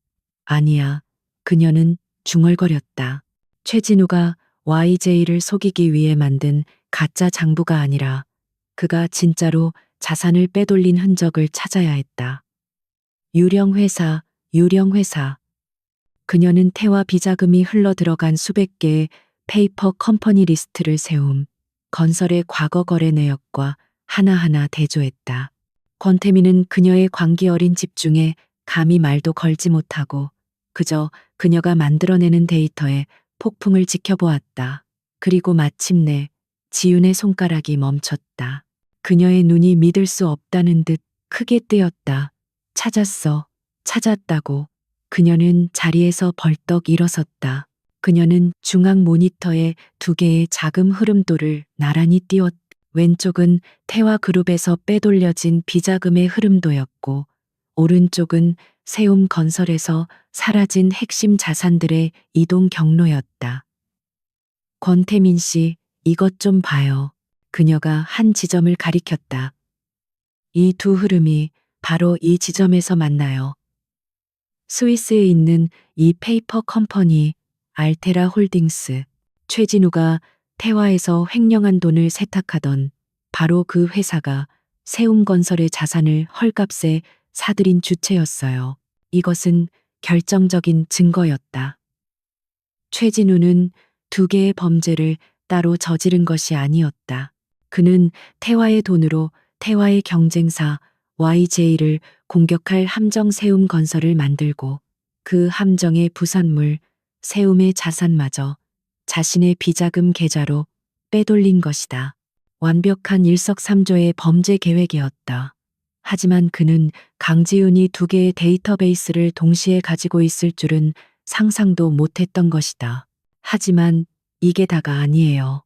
아니야. 그녀는 중얼거렸다. 최진우가 YJ를 속이기 위해 만든 가짜 장부가 아니라 그가 진짜로 자산을 빼돌린 흔적을 찾아야 했다. 유령회사. 그녀는 태화 비자금이 흘러 들어간 수백 개의 페이퍼 컴퍼니 리스트를 세움. 건설의 과거 거래 내역과 하나하나 대조했다. 권태민은 그녀의 광기 어린 집중에 감히 말도 걸지 못하고 그저 그녀가 만들어내는 데이터에 폭풍을 지켜보았다. 그리고 마침내 지윤의 손가락이 멈췄다. 그녀의 눈이 믿을 수 없다는 듯 크게 뜨였다. 찾았어. 찾았다고. 그녀는 자리에서 벌떡 일어섰다. 그녀는 중앙 모니터에 두 개의 자금 흐름도를 나란히 띄웠다. 왼쪽은 태화그룹에서 빼돌려진 비자금의 흐름도였고 오른쪽은 세움건설에서 사라진 핵심 자산들의 이동 경로였다. 권태민 씨, 이것 좀 봐요. 그녀가 한 지점을 가리켰다. 이 두 흐름이 바로 이 지점에서 만나요. 스위스에 있는 이 페이퍼 컴퍼니 알테라 홀딩스. 최진우가 태화에서 횡령한 돈을 세탁하던 바로 그 회사가 세움건설의 자산을 헐값에 사들인 주체였어요. 이것은 결정적인 증거였다. 최진우는 두 개의 범죄를 따로 저지른 것이 아니었다. 그는 태화의 돈으로 태화의 경쟁사 YJ를 공격할 함정 세움 건설을 만들고 그 함정의 부산물 세움의 자산마저 자신의 비자금 계좌로 빼돌린 것이다. 완벽한 일석삼조의 범죄 계획이었다. 하지만 그는 강지훈이 두 개의 데이터베이스를 동시에 가지고 있을 줄은 상상도 못했던 것이다. 하지만 이게 다가 아니에요.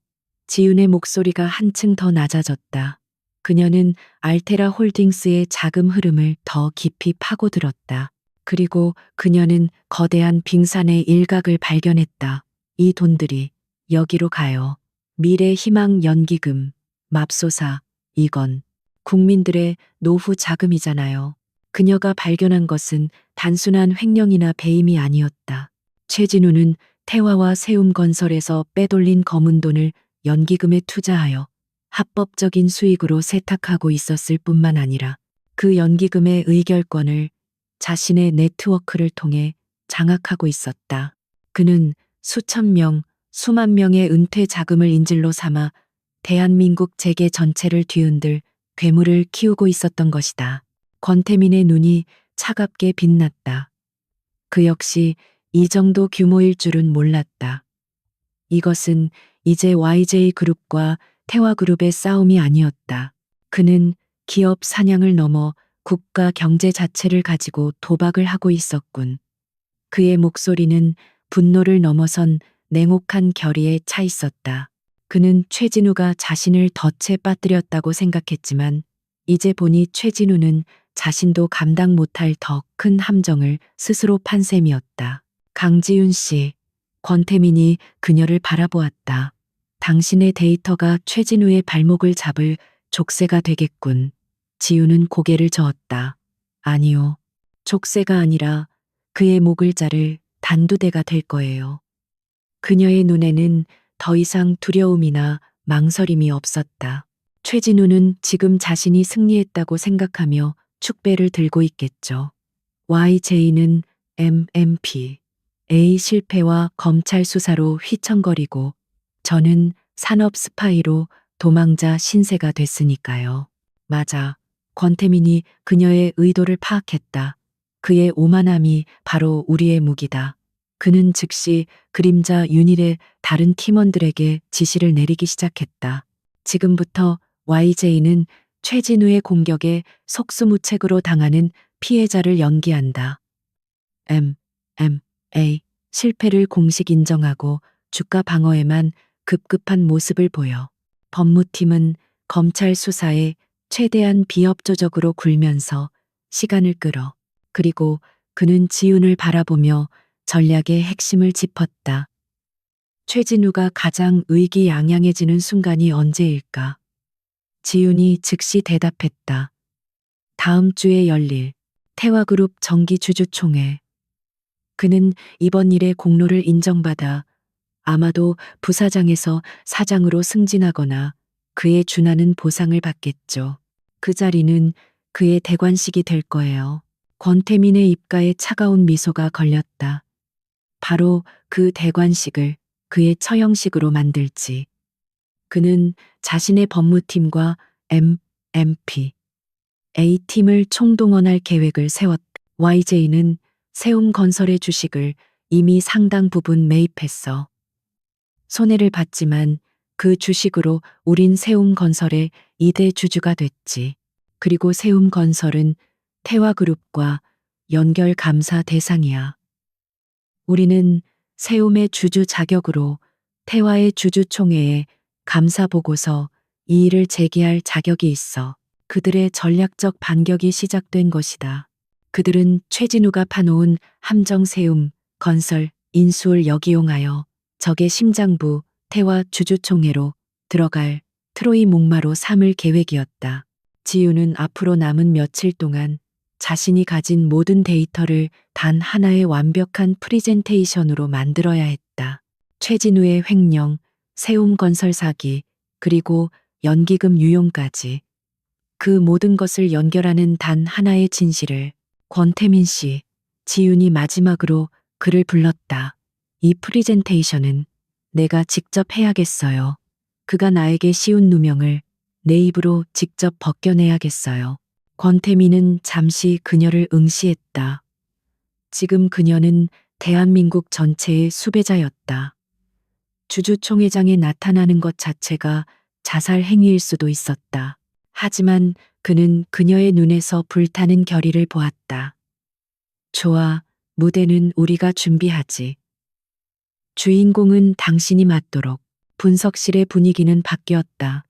지훈의 목소리가 한층 더 낮아졌다. 그녀는 알테라 홀딩스의 자금 흐름을 더 깊이 파고들었다. 그리고 그녀는 거대한 빙산의 일각을 발견했다. 이 돈들이 여기로 가요. 미래 희망 연기금, 맙소사, 이건 국민들의 노후 자금이잖아요. 그녀가 발견한 것은 단순한 횡령이나 배임이 아니었다. 최진우는 태화와 세움건설에서 빼돌린 검은 돈을 연기금에 투자하여 합법적인 수익으로 세탁하고 있었을 뿐만 아니라 그 연기금의 의결권을 자신의 네트워크를 통해 장악하고 있었다. 그는 수천 명, 수만 명의 은퇴 자금을 인질로 삼아 대한민국 재계 전체를 뒤흔들 괴물을 키우고 있었던 것이다. 권태민의 눈이 차갑게 빛났다. 그 역시 이 정도 규모일 줄은 몰랐다. 이것은 이제 YJ그룹과 태화그룹의 싸움이 아니었다. 그는 기업 사냥을 넘어 국가 경제 자체를 가지고 도박을 하고 있었군. 그의 목소리는 분노를 넘어선 냉혹한 결의에 차 있었다. 그는 최진우가 자신을 덫에 빠뜨렸다고 생각했지만 이제 보니 최진우는 자신도 감당 못할 더 큰 함정을 스스로 판 셈이었다. 강지윤 씨, 권태민이 그녀를 바라보았다. 당신의 데이터가 최진우의 발목을 잡을 족쇄가 되겠군. 지우는 고개를 저었다. 아니요. 족쇄가 아니라 그의 목을 자를 단두대가 될 거예요. 그녀의 눈에는 더 이상 두려움이나 망설임이 없었다. 최진우는 지금 자신이 승리했다고 생각하며 축배를 들고 있겠죠. YJ는 MMP, A 실패와 검찰 수사로 휘청거리고 저는 산업 스파이로 도망자 신세가 됐으니까요. 맞아. 권태민이 그녀의 의도를 파악했다. 그의 오만함이 바로 우리의 무기다. 그는 즉시 그림자 윤일의 다른 팀원들에게 지시를 내리기 시작했다. 지금부터 YJ는 최진우의 공격에 속수무책으로 당하는 피해자를 연기한다. A 실패를 공식 인정하고 주가 방어에만 급급한 모습을 보여. 법무팀은 검찰 수사에 최대한 비협조적으로 굴면서 시간을 끌어. 그리고 그는 지훈을 바라보며 전략의 핵심을 짚었다. 최진우가 가장 의기양양해지는 순간이 언제일까? 지훈이 즉시 대답했다. 다음 주에 열릴 태화그룹 정기주주총회. 그는 이번 일의 공로를 인정받아 아마도 부사장에서 사장으로 승진하거나 그에 준하는 보상을 받겠죠. 그 자리는 그의 대관식이 될 거예요. 권태민의 입가에 차가운 미소가 걸렸다. 바로 그 대관식을 그의 처형식으로 만들지. 그는 자신의 법무팀과 MMP, A팀을 총동원할 계획을 세웠다. YJ는 세움건설의 주식을 이미 상당 부분 매입했어. 손해를 봤지만 그 주식으로 우린 세움건설의 2대 주주가 됐지. 그리고 세움건설은 태화그룹과 연결 감사 대상이야. 우리는 세움의 주주 자격으로 태화의 주주총회에 감사 보고서 이의를 제기할 자격이 있어. 그들의 전략적 반격이 시작된 것이다. 그들은 최진우가 파놓은 함정 세움, 건설, 인수를 역이용하여 적의 심장부 태화 주주총회로 들어갈 트로이 목마로 삼을 계획이었다. 지우는 앞으로 남은 며칠 동안 자신이 가진 모든 데이터를 단 하나의 완벽한 프리젠테이션으로 만들어야 했다. 최진우의 횡령, 세움건설 사기, 그리고 연기금 유용까지. 그 모든 것을 연결하는 단 하나의 진실을. 권태민 씨, 지윤이 마지막으로 그를 불렀다. 이 프리젠테이션은 내가 직접 해야겠어요. 그가 나에게 씌운 누명을 내 입으로 직접 벗겨내야겠어요. 권태민은 잠시 그녀를 응시했다. 지금 그녀는 대한민국 전체의 수배자였다. 주주총회장에 나타나는 것 자체가 자살 행위일 수도 있었다. 하지만 그는 그녀의 눈에서 불타는 결의를 보았다. 좋아, 무대는 우리가 준비하지. 주인공은 당신이 맡도록. 분석실의 분위기는 바뀌었다.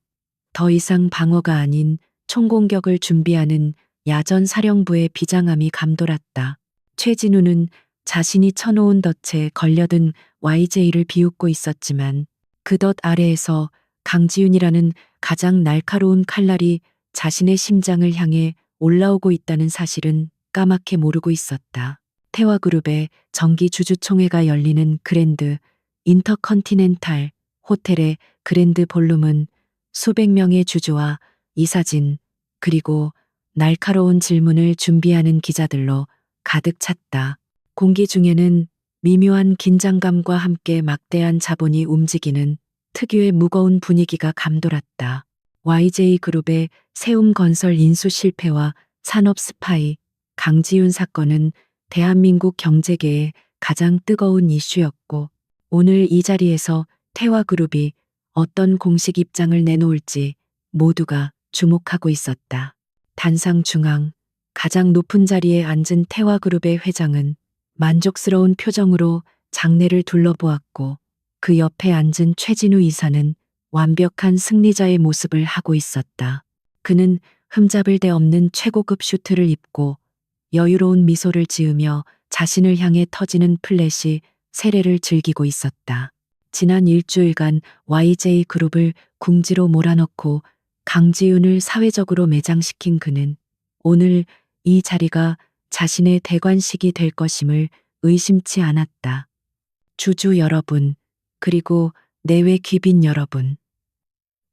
더 이상 방어가 아닌 총공격을 준비하는 야전 사령부의 비장함이 감돌았다. 최진우는 자신이 쳐놓은 덫에 걸려든 YJ를 비웃고 있었지만 그 덫 아래에서 강지윤이라는 가장 날카로운 칼날이 자신의 심장을 향해 올라오고 있다는 사실은 까맣게 모르고 있었다. 태화그룹의 정기 주주총회가 열리는 그랜드 인터컨티넨탈 호텔의 그랜드 볼룸은 수백 명의 주주와 이사진 그리고 날카로운 질문을 준비하는 기자들로 가득 찼다. 공기 중에는 미묘한 긴장감과 함께 막대한 자본이 움직이는 특유의 무거운 분위기가 감돌았다. YJ그룹의 세움건설 인수 실패와 산업 스파이 강지윤 사건은 대한민국 경제계의 가장 뜨거운 이슈였고 오늘 이 자리에서 태화그룹이 어떤 공식 입장을 내놓을지 모두가 주목하고 있었다. 단상 중앙 가장 높은 자리에 앉은 태화그룹의 회장은 만족스러운 표정으로 장내를 둘러보았고 그 옆에 앉은 최진우 이사는 완벽한 승리자의 모습을 하고 있었다. 그는 흠잡을 데 없는 최고급 슈트를 입고 여유로운 미소를 지으며 자신을 향해 터지는 플래시 세례를 즐기고 있었다. 지난 일주일간 YJ그룹을 궁지로 몰아넣고 강지윤을 사회적으로 매장시킨 그는 오늘 이 자리가 자신의 대관식이 될 것임을 의심치 않았다. 주주 여러분, 그리고 내외 귀빈 여러분.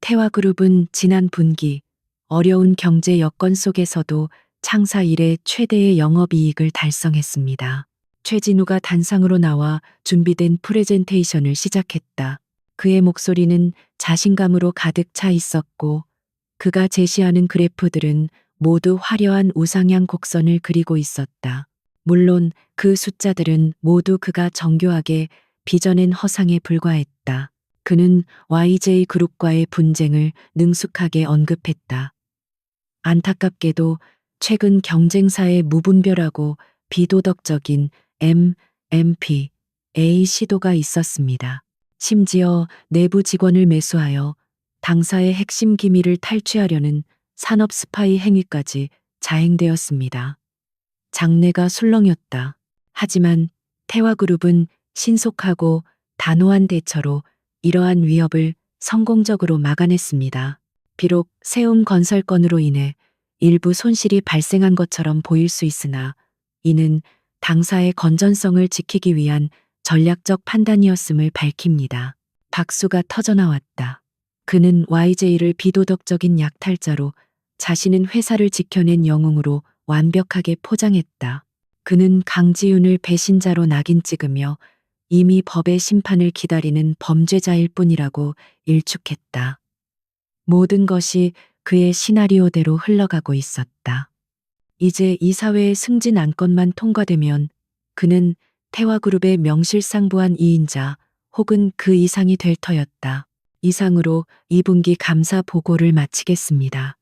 태화그룹은 지난 분기 어려운 경제 여건 속에서도 창사 이래 최대의 영업이익을 달성했습니다. 최진우가 단상으로 나와 준비된 프레젠테이션을 시작했다. 그의 목소리는 자신감으로 가득 차 있었고 그가 제시하는 그래프들은 모두 화려한 우상향 곡선을 그리고 있었다. 물론 그 숫자들은 모두 그가 정교하게 빚어낸 허상에 불과했다. 그는 YJ 그룹과의 분쟁을 능숙하게 언급했다. 안타깝게도 최근 경쟁사의 무분별하고 비도덕적인 M&A 시도가 있었습니다. 심지어 내부 직원을 매수하여 당사의 핵심 기밀을 탈취하려는 산업 스파이 행위까지 자행되었습니다. 장내가 술렁였다. 하지만 태화그룹은 신속하고 단호한 대처로 이러한 위협을 성공적으로 막아냈습니다. 비록 세움건설 건으로 인해 일부 손실이 발생한 것처럼 보일 수 있으나 이는 당사의 건전성을 지키기 위한 전략적 판단이었음을 밝힙니다. 박수가 터져나왔다. 그는 YJ를 비도덕적인 약탈자로 자신은 회사를 지켜낸 영웅으로 완벽하게 포장했다. 그는 강지윤을 배신자로 낙인 찍으며 이미 법의 심판을 기다리는 범죄자일 뿐이라고 일축했다. 모든 것이 그의 시나리오대로 흘러가고 있었다. 이제 이사회의 승진 안건만 통과되면 그는 태화그룹의 명실상부한 2인자 혹은 그 이상이 될 터였다. 이상으로 2분기 감사 보고를 마치겠습니다.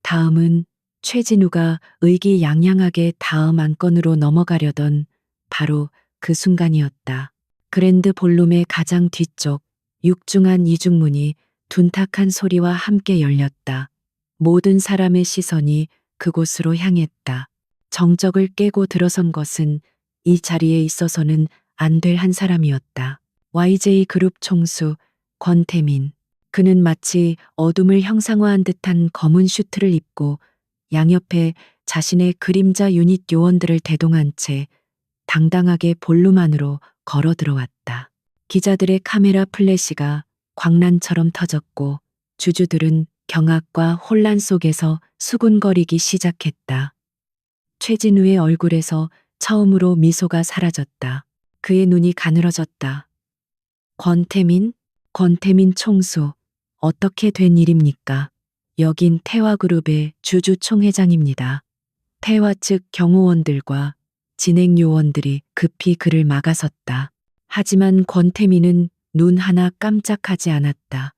다음은 최진우가 의기양양하게 다음 안건으로 넘어가려던 바로 그 순간이었다. 그랜드 볼룸의 가장 뒤쪽 육중한 이중문이 둔탁한 소리와 함께 열렸다. 모든 사람의 시선이 그곳으로 향했다. 정적을 깨고 들어선 것은 이 자리에 있어서는 안 될 한 사람이었다. YJ 그룹 총수 권태민. 그는 마치 어둠을 형상화한 듯한 검은 슈트를 입고 양옆에 자신의 그림자 유닛 요원들을 대동한 채 당당하게 볼룸 안으로 걸어 들어왔다. 기자들의 카메라 플래시가 광란처럼 터졌고 주주들은 경악과 혼란 속에서 수군거리기 시작했다. 최진우의 얼굴에서 처음으로 미소가 사라졌다. 그의 눈이 가늘어졌다. 권태민? 권태민 총수. 어떻게 된 일입니까? 여긴 태화그룹의 주주 총회장입니다. 태화 측 경호원들과 진행 요원들이 급히 그를 막아섰다. 하지만 권태민은 눈 하나 깜짝하지 않았다.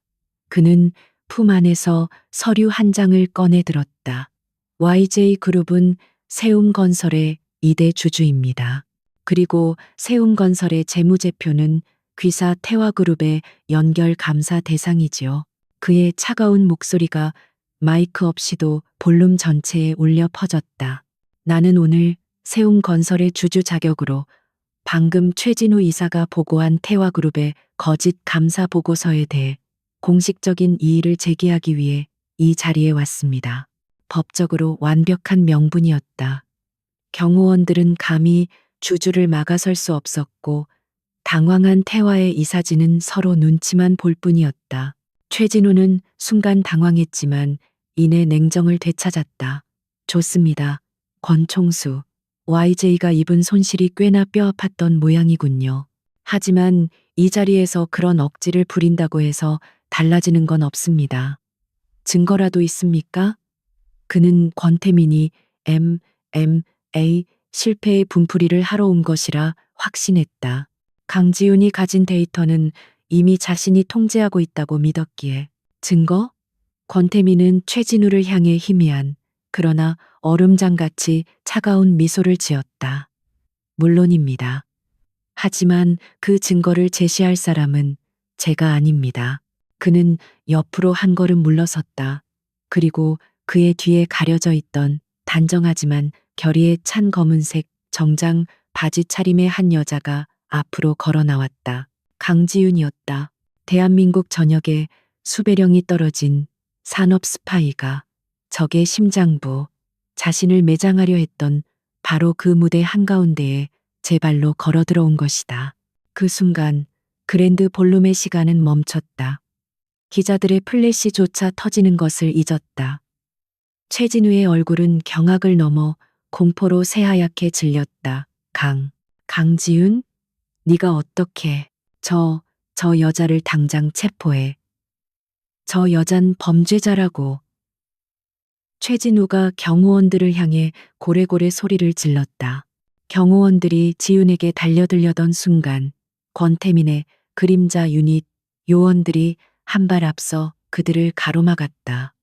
그는 품 안에서 서류 한 장을 꺼내 들었다. YJ그룹은 세움건설의 2대 주주입니다. 그리고 세움건설의 재무제표는 귀사 태화그룹의 연결 감사 대상이지요. 그의 차가운 목소리가 마이크 없이도 볼륨 전체에 울려 퍼졌다. 나는 오늘 세움건설의 주주 자격으로 방금 최진우 이사가 보고한 태화그룹의 거짓 감사 보고서에 대해 공식적인 이의를 제기하기 위해 이 자리에 왔습니다. 법적으로 완벽한 명분이었다. 경호원들은 감히 주주를 막아설 수 없었고 당황한 태화의 이사진은 서로 눈치만 볼 뿐이었다. 최진우는 순간 당황했지만 이내 냉정을 되찾았다. 좋습니다. 권 총수. YJ가 입은 손실이 꽤나 뼈아팠던 모양이군요. 하지만 이 자리에서 그런 억지를 부린다고 해서 달라지는 건 없습니다. 증거라도 있습니까? 그는 권태민이 MMA 실패의 분풀이를 하러 온 것이라 확신했다. 강지훈이 가진 데이터는 이미 자신이 통제하고 있다고 믿었기에. 증거? 권태민은 최진우를 향해 희미한 그러나 얼음장같이 차가운 미소를 지었다. 물론입니다. 하지만 그 증거를 제시할 사람은 제가 아닙니다. 그는 옆으로 한 걸음 물러섰다. 그리고 그의 뒤에 가려져 있던 단정하지만 결의에 찬 검은색 정장 바지 차림의 한 여자가 앞으로 걸어 나왔다. 강지윤이었다. 대한민국 전역에 수배령이 떨어진 산업 스파이가 적의 심장부, 자신을 매장하려 했던 바로 그 무대 한가운데에 제 발로 걸어 들어온 것이다. 그 순간 그랜드 볼룸의 시간은 멈췄다. 기자들의 플래시조차 터지는 것을 잊었다. 최진우의 얼굴은 경악을 넘어 공포로 새하얗게 질렸다. 강지윤? 네가 어떻게 저 여자를 당장 체포해. 저 여잔 범죄자라고. 최진우가 경호원들을 향해 고래고래 소리를 질렀다. 경호원들이 지윤에게 달려들려던 순간 권태민의 그림자 유닛 요원들이 한 발 앞서 그들을 가로막았다.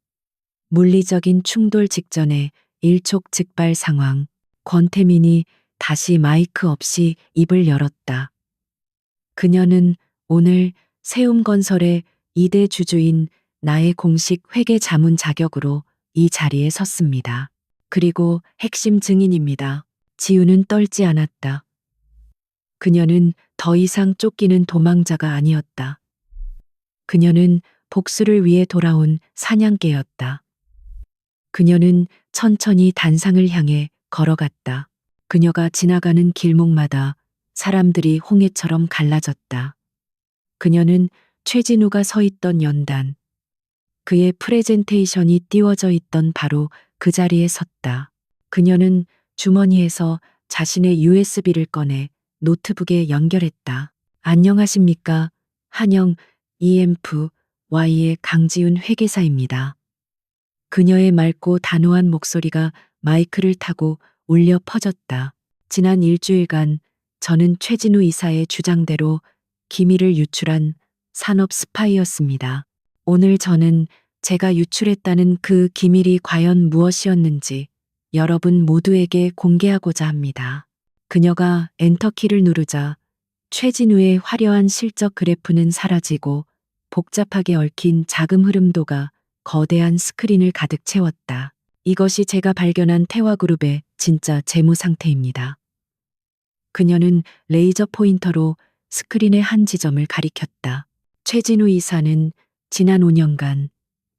물리적인 충돌 직전에 일촉즉발 상황. 권태민이 다시 마이크 없이 입을 열었다. 그녀는 오늘 세움건설의 2대 주주인 나의 공식 회계 자문 자격으로 이 자리에 섰습니다. 그리고 핵심 증인입니다. 지우는 떨지 않았다. 그녀는 더 이상 쫓기는 도망자가 아니었다. 그녀는 복수를 위해 돌아온 사냥개였다. 그녀는 천천히 단상을 향해 걸어갔다. 그녀가 지나가는 길목마다 사람들이 홍해처럼 갈라졌다. 그녀는 최진우가 서 있던 연단, 그의 프레젠테이션이 띄워져 있던 바로 그 자리에 섰다. 그녀는 주머니에서 자신의 USB를 꺼내 노트북에 연결했다. 안녕하십니까? 한영 EMFY의 강지훈 회계사입니다. 그녀의 맑고 단호한 목소리가 마이크를 타고 울려 퍼졌다. 지난 일주일간 저는 최진우 이사의 주장대로 기밀을 유출한 산업 스파이였습니다. 오늘 저는 제가 유출했다는 그 기밀이 과연 무엇이었는지 여러분 모두에게 공개하고자 합니다. 그녀가 엔터키를 누르자 최진우의 화려한 실적 그래프는 사라지고 복잡하게 얽힌 자금 흐름도가 거대한 스크린을 가득 채웠다. 이것이 제가 발견한 태화그룹의 진짜 재무 상태입니다. 그녀는 레이저 포인터로 스크린의 한 지점을 가리켰다. 최진우 이사는 지난 5년간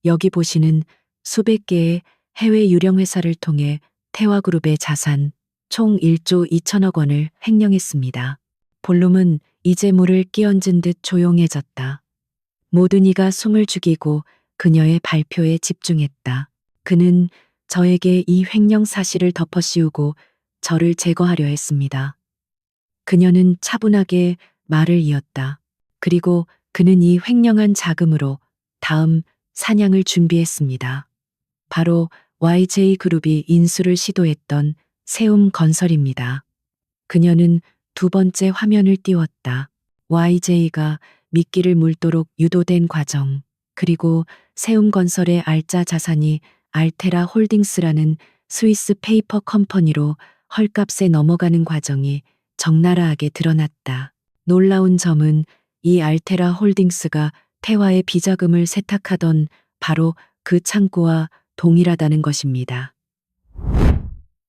여기 보시는 수백 개의 해외 유령 회사를 통해 태화그룹의 자산 총 1조 2천억 원을 횡령했습니다. 볼륨은 이제 물을 끼얹은 듯 조용해졌다. 모든 이가 숨을 죽이고 그녀의 발표에 집중했다. 그는 저에게 이 횡령 사실을 덮어씌우고 저를 제거하려 했습니다. 그녀는 차분하게 말을 이었다. 그리고 그는 이 횡령한 자금으로 다음 사냥을 준비했습니다. 바로 YJ그룹이 인수를 시도했던 세움건설입니다. 그녀는 두 번째 화면을 띄웠다. YJ가 미끼를 물도록 유도된 과정, 그리고 세움건설의 알짜 자산이 알테라 홀딩스라는 스위스 페이퍼 컴퍼니로 헐값에 넘어가는 과정이 적나라하게 드러났다. 놀라운 점은 이 알테라 홀딩스가 태화의 비자금을 세탁하던 바로 그 창구와 동일하다는 것입니다.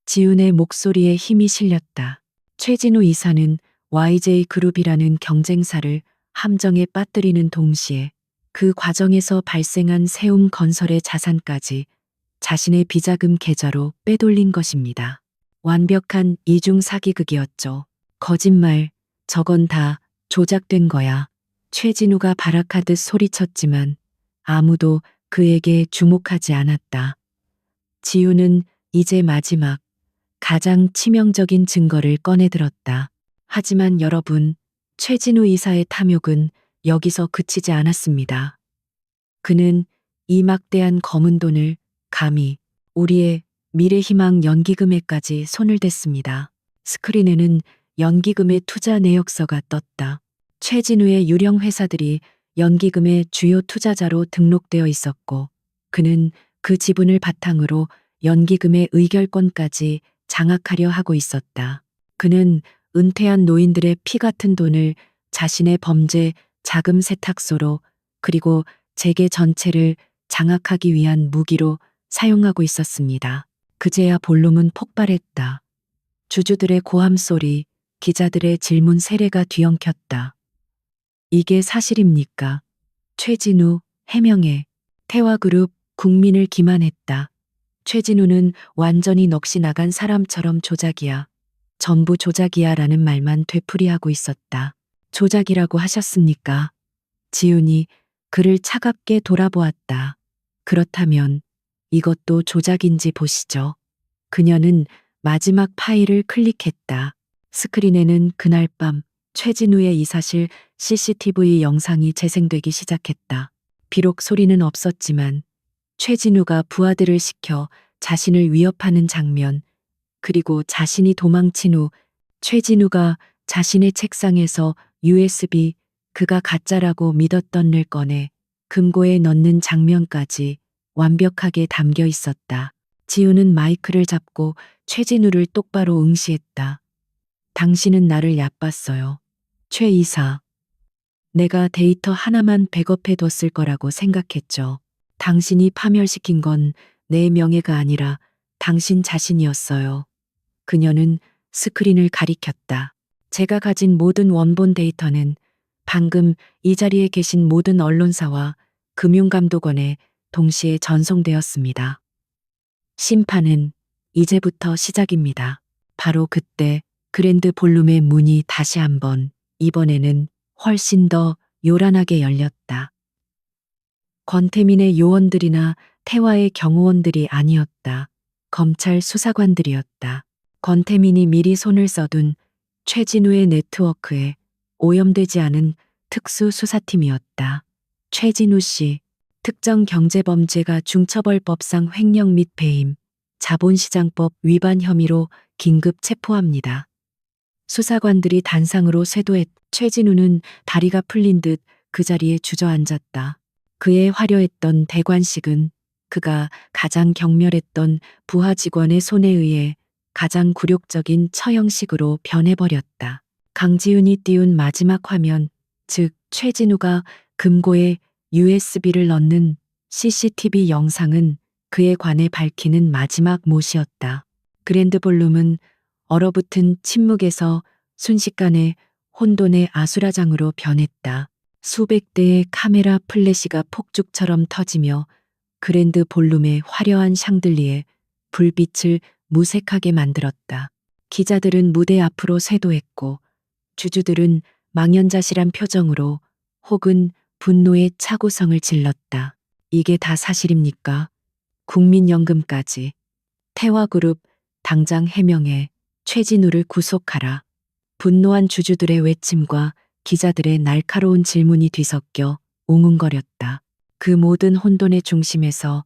지훈의 목소리에 힘이 실렸다. 최진우 이사는 YJ그룹이라는 경쟁사를 함정에 빠뜨리는 동시에 그 과정에서 발생한 세움건설의 자산까지 자신의 비자금 계좌로 빼돌린 것입니다. 완벽한 이중 사기극이었죠. 거짓말, 저건 다 조작된 거야. 최진우가 발악하듯 소리쳤지만 아무도 그에게 주목하지 않았다. 지우는 이제 마지막, 가장 치명적인 증거를 꺼내들었다. 하지만 여러분, 최진우 이사의 탐욕은 여기서 그치지 않았습니다. 그는 이 막대한 검은 돈을 감히 우리의 미래희망 연기금에까지 손을 댔습니다. 스크린에는 연기금의 투자 내역서가 떴다. 최진우의 유령 회사들이 연기금의 주요 투자자로 등록되어 있었고, 그는 그 지분을 바탕으로 연기금의 의결권까지 장악하려 하고 있었다. 그는 은퇴한 노인들의 피 같은 돈을 자신의 범죄 자금 세탁소로, 그리고 재계 전체를 장악하기 위한 무기로 사용하고 있었습니다. 그제야 볼륨은 폭발했다. 주주들의 고함 소리, 기자들의 질문 세례가 뒤엉켰다. 이게 사실입니까? 최진우, 해명해. 태화그룹, 국민을 기만했다. 최진우는 완전히 넋이 나간 사람처럼 조작이야. 전부 조작이야 라는 말만 되풀이하고 있었다. 조작이라고 하셨습니까? 지훈이 그를 차갑게 돌아보았다. 그렇다면 이것도 조작인지 보시죠. 그녀는 마지막 파일을 클릭했다. 스크린에는 그날 밤 최진우의 이사실 CCTV 영상이 재생되기 시작했다. 비록 소리는 없었지만 최진우가 부하들을 시켜 자신을 위협하는 장면, 그리고 자신이 도망친 후 최진우가 자신의 책상에서 USB, 그가 가짜라고 믿었던 를 꺼내 금고에 넣는 장면까지 완벽하게 담겨 있었다. 지우는 마이크를 잡고 최진우를 똑바로 응시했다. 당신은 나를 얕봤어요. 최 이사. 내가 데이터 하나만 백업해 뒀을 거라고 생각했죠. 당신이 파멸시킨 건 내 명예가 아니라 당신 자신이었어요. 그녀는 스크린을 가리켰다. 제가 가진 모든 원본 데이터는 방금 이 자리에 계신 모든 언론사와 금융감독원에 동시에 전송되었습니다. 심판은 이제부터 시작입니다. 바로 그때 그랜드 볼룸의 문이 다시 한번, 이번에는 훨씬 더 요란하게 열렸다. 권태민의 요원들이나 태화의 경호원들이 아니었다. 검찰 수사관들이었다. 권태민이 미리 손을 써둔 최진우의 네트워크에 오염되지 않은 특수수사팀이었다. 최진우 씨, 특정 경제범죄가 중처벌법상 횡령 및 배임, 자본시장법 위반 혐의로 긴급 체포합니다. 수사관들이 단상으로 쇄도했. 최진우는 다리가 풀린 듯 그 자리에 주저앉았다. 그의 화려했던 대관식은 그가 가장 경멸했던 부하 직원의 손에 의해 가장 굴욕적인 처형식으로 변해버렸다. 강지훈이 띄운 마지막 화면, 즉 최진우가 금고에 USB를 넣는 CCTV 영상은 그에 관해 밝히는 마지막 못이었다. 그랜드 볼룸은 얼어붙은 침묵에서 순식간에 혼돈의 아수라장으로 변했다. 수백 대의 카메라 플래시가 폭죽처럼 터지며 그랜드 볼룸의 화려한 샹들리에 불빛을 무색하게 만들었다. 기자들은 무대 앞으로 쇄도했고 주주들은 망연자실한 표정으로 혹은 분노의 차고성을 질렀다. 이게 다 사실입니까? 국민연금까지. 태화그룹 당장 해명해 최진우를 구속하라. 분노한 주주들의 외침과 기자들의 날카로운 질문이 뒤섞여 웅웅거렸다. 그 모든 혼돈의 중심에서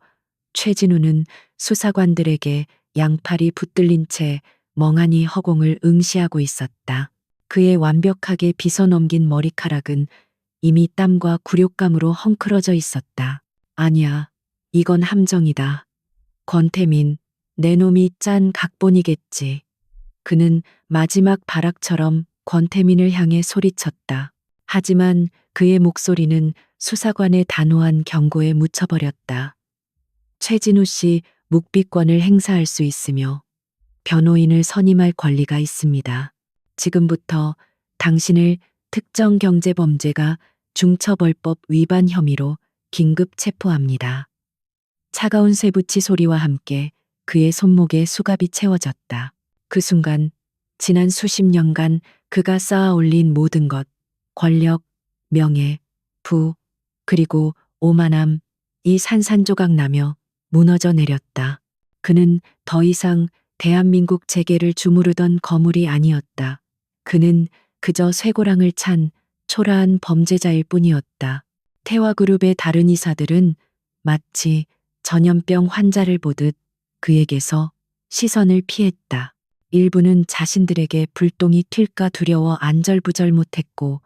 최진우는 수사관들에게 양팔이 붙들린 채 멍하니 허공을 응시하고 있었다. 그의 완벽하게 빗어넘긴 머리카락은 이미 땀과 굴욕감으로 헝클어져 있었다. 아니야, 이건 함정이다. 권태민, 내 놈이 짠 각본이겠지. 그는 마지막 발악처럼 권태민을 향해 소리쳤다. 하지만 그의 목소리는 수사관의 단호한 경고에 묻혀버렸다. 최진우 씨 묵비권을 행사할 수 있으며 변호인을 선임할 권리가 있습니다. 지금부터 당신을 특정 경제범죄가 중처벌법 위반 혐의로 긴급 체포합니다. 차가운 쇠붙이 소리와 함께 그의 손목에 수갑이 채워졌다. 그 순간 지난 수십 년간 그가 쌓아 올린 모든 것, 권력, 명예, 부, 그리고 오만함, 이 산산조각 나며 무너져 내렸다. 그는 더 이상 대한민국 재계를 주무르던 거물이 아니었다. 그는 그저 쇠고랑을 찬 초라한 범죄자일 뿐이었다. 태화그룹의 다른 이사들은 마치 전염병 환자를 보듯 그에게서 시선을 피했다. 일부는 자신들에게 불똥이 튈까 두려워 안절부절 못했고,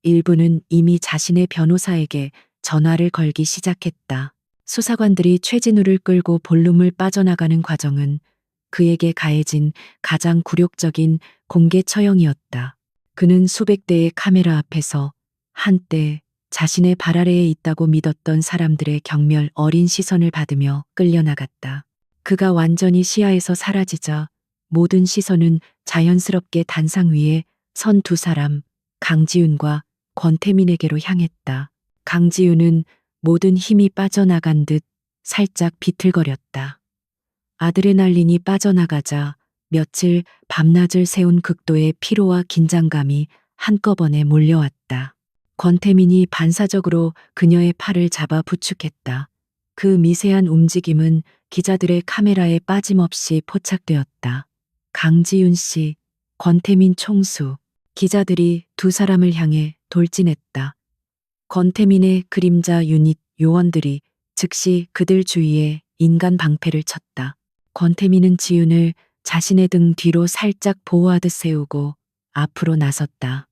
일부는 이미 자신의 변호사에게 전화를 걸기 시작했다. 수사관들이 최진우를 끌고 본룸을 빠져나가는 과정은 그에게 가해진 가장 굴욕적인 공개 처형이었다. 그는 수백 대의 카메라 앞에서 한때 자신의 발 아래에 있다고 믿었던 사람들의 경멸 어린 시선을 받으며 끌려나갔다. 그가 완전히 시야에서 사라지자 모든 시선은 자연스럽게 단상 위에 선 두 사람, 강지윤과 권태민에게로 향했다. 강지윤은 모든 힘이 빠져나간 듯 살짝 비틀거렸다. 아드레날린이 빠져나가자 며칠 밤낮을 세운 극도의 피로와 긴장감이 한꺼번에 몰려왔다. 권태민이 반사적으로 그녀의 팔을 잡아 부축했다. 그 미세한 움직임은 기자들의 카메라에 빠짐없이 포착되었다. 강지윤 씨, 권태민 총수. 기자들이 두 사람을 향해 돌진했다. 권태민의 그림자 유닛 요원들이 즉시 그들 주위에 인간 방패를 쳤다. 권태민은 지윤을 자신의 등 뒤로 살짝 보호하듯 세우고 앞으로 나섰다.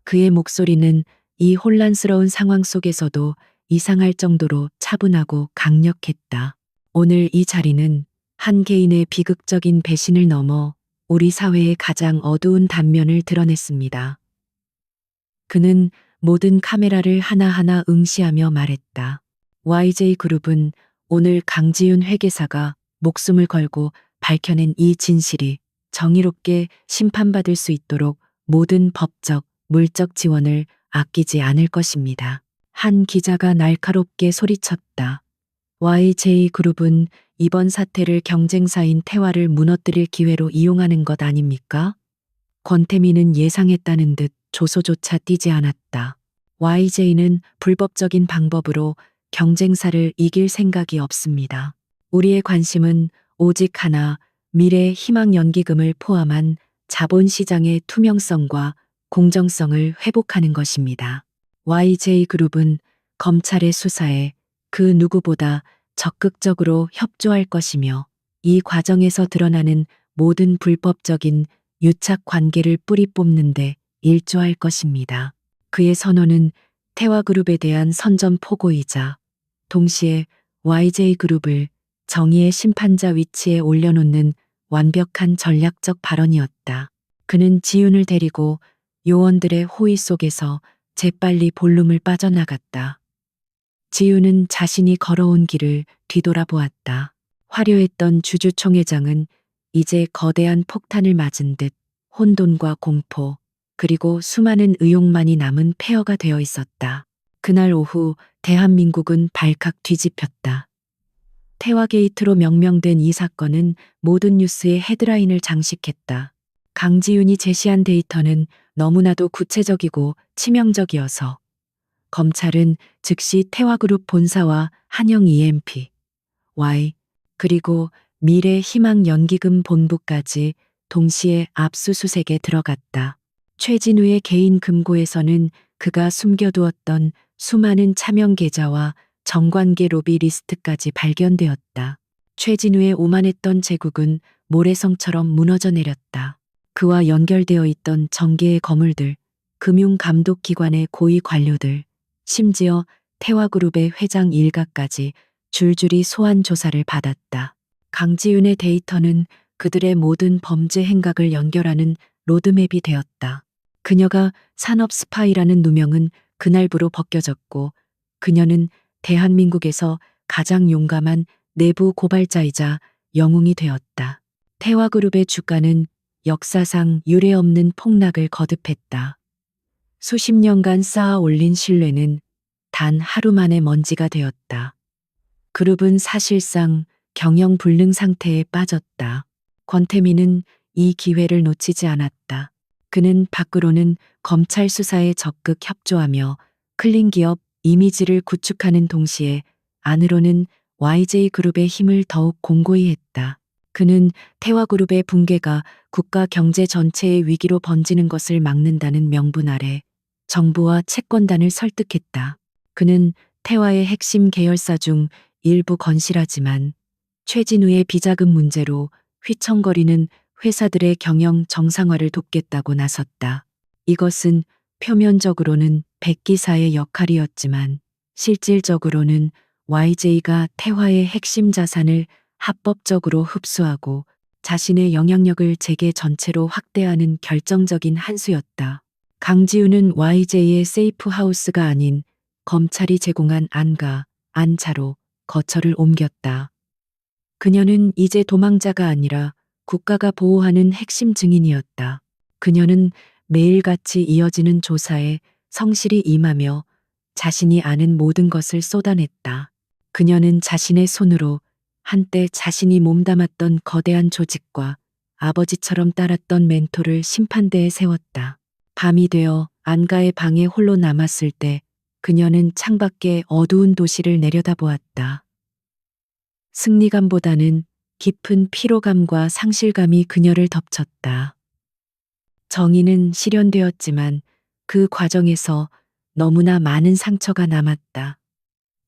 그의 목소리는 이 혼란스러운 상황 속에서도 이상할 정도로 차분하고 강력했다. 오늘 이 자리는 한 개인의 비극적인 배신을 넘어 우리 사회의 가장 어두운 단면을 드러냈습니다. 그는 모든 카메라를 하나하나 응시하며 말했다. YJ그룹은 오늘 강지윤 회계사가 목숨을 걸고 밝혀낸 이 진실이 정의롭게 심판받을 수 있도록 모든 법적, 물적 지원을 아끼지 않을 것입니다. 한 기자가 날카롭게 소리쳤다. YJ그룹은 이번 사태를 경쟁사인 태화를 무너뜨릴 기회로 이용하는 것 아닙니까? 권태민은 예상했다는 듯 조소조차 띄지 않았다. YJ는 불법적인 방법으로 경쟁사를 이길 생각이 없습니다. 우리의 관심은 오직 하나, 미래 희망 연기금을 포함한 자본시장의 투명성과 공정성을 회복하는 것입니다. YJ그룹은 검찰의 수사에 그 누구보다 적극적으로 협조할 것이며 이 과정에서 드러나는 모든 불법적인 유착 관계를 뿌리 뽑는데 일조할 것입니다. 그의 선언은 태화그룹에 대한 선전포고이자 동시에 YJ그룹을 정의의 심판자 위치에 올려놓는 완벽한 전략적 발언이었다. 그는 지윤을 데리고 요원들의 호의 속에서 재빨리 본룸을 빠져나갔다. 지윤은 자신이 걸어온 길을 뒤돌아보았다. 화려했던 주주총회장은 이제 거대한 폭탄을 맞은 듯 혼돈과 공포, 그리고 수많은 의혹만이 남은 폐허가 되어 있었다. 그날 오후 대한민국은 발칵 뒤집혔다. 태화게이트로 명명된 이 사건은 모든 뉴스의 헤드라인을 장식했다. 강지윤이 제시한 데이터는 너무나도 구체적이고 치명적이어서 검찰은 즉시 태화그룹 본사와 한영 EMP, Y, 그리고 미래희망연기금 본부까지 동시에 압수수색에 들어갔다. 최진우의 개인 금고에서는 그가 숨겨두었던 수많은 차명 계좌와 정관계 로비 리스트까지 발견되었다. 최진우의 오만했던 제국은 모래성처럼 무너져 내렸다. 그와 연결되어 있던 정계의 거물들, 금융감독기관의 고위 관료들, 심지어 태화그룹의 회장 일가까지 줄줄이 소환 조사를 받았다. 강지윤의 데이터는 그들의 모든 범죄 행각을 연결하는 로드맵이 되었다. 그녀가 산업 스파이라는 누명은 그날부로 벗겨졌고 그녀는 대한민국에서 가장 용감한 내부 고발자이자 영웅이 되었다. 태화그룹의 주가는 역사상 유례없는 폭락을 거듭했다. 수십 년간 쌓아 올린 신뢰는 단 하루 만에 먼지가 되었다. 그룹은 사실상 경영 불능 상태에 빠졌다. 권태민은 이 기회를 놓치지 않았다. 그는 밖으로는 검찰 수사에 적극 협조하며 클린 기업 이미지를 구축하는 동시에 안으로는 YJ그룹의 힘을 더욱 공고히 했다. 그는 태화그룹의 붕괴가 국가 경제 전체의 위기로 번지는 것을 막는다는 명분 아래 정부와 채권단을 설득했다. 그는 태화의 핵심 계열사 중 일부 건실하지만 최진우의 비자금 문제로 휘청거리는 회사들의 경영 정상화를 돕겠다고 나섰다. 이것은 표면적으로는 백기사의 역할이었지만 실질적으로는 YJ가 태화의 핵심 자산을 합법적으로 흡수하고 자신의 영향력을 재계 전체로 확대하는 결정적인 한 수였다. 강지우는 YJ의 세이프 하우스가 아닌 검찰이 제공한 안가, 안차로 거처를 옮겼다. 그녀는 이제 도망자가 아니라 국가가 보호하는 핵심 증인이었다. 그녀는 매일같이 이어지는 조사에 성실히 임하며 자신이 아는 모든 것을 쏟아냈다. 그녀는 자신의 손으로 한때 자신이 몸담았던 거대한 조직과 아버지처럼 따랐던 멘토를 심판대에 세웠다. 밤이 되어 안가의 방에 홀로 남았을 때 그녀는 창밖의 어두운 도시를 내려다보았다. 승리감보다는 깊은 피로감과 상실감이 그녀를 덮쳤다. 정의는 실현되었지만 그 과정에서 너무나 많은 상처가 남았다.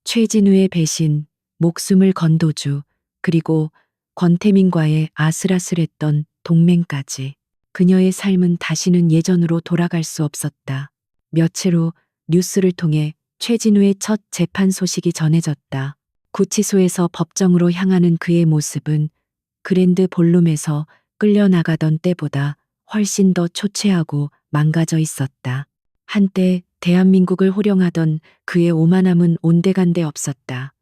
최진우의 배신, 목숨을 건 도주, 그리고 권태민과의 아슬아슬했던 동맹까지. 그녀의 삶은 다시는 예전으로 돌아갈 수 없었다. 며칠 후 뉴스를 통해 최진우의 첫 재판 소식이 전해졌다. 구치소에서 법정으로 향하는 그의 모습은 그랜드 볼룸에서 끌려나가던 때보다 훨씬 더 초췌하고 망가져 있었다. 한때 대한민국을 호령하던 그의 오만함은 온데간데 없었다.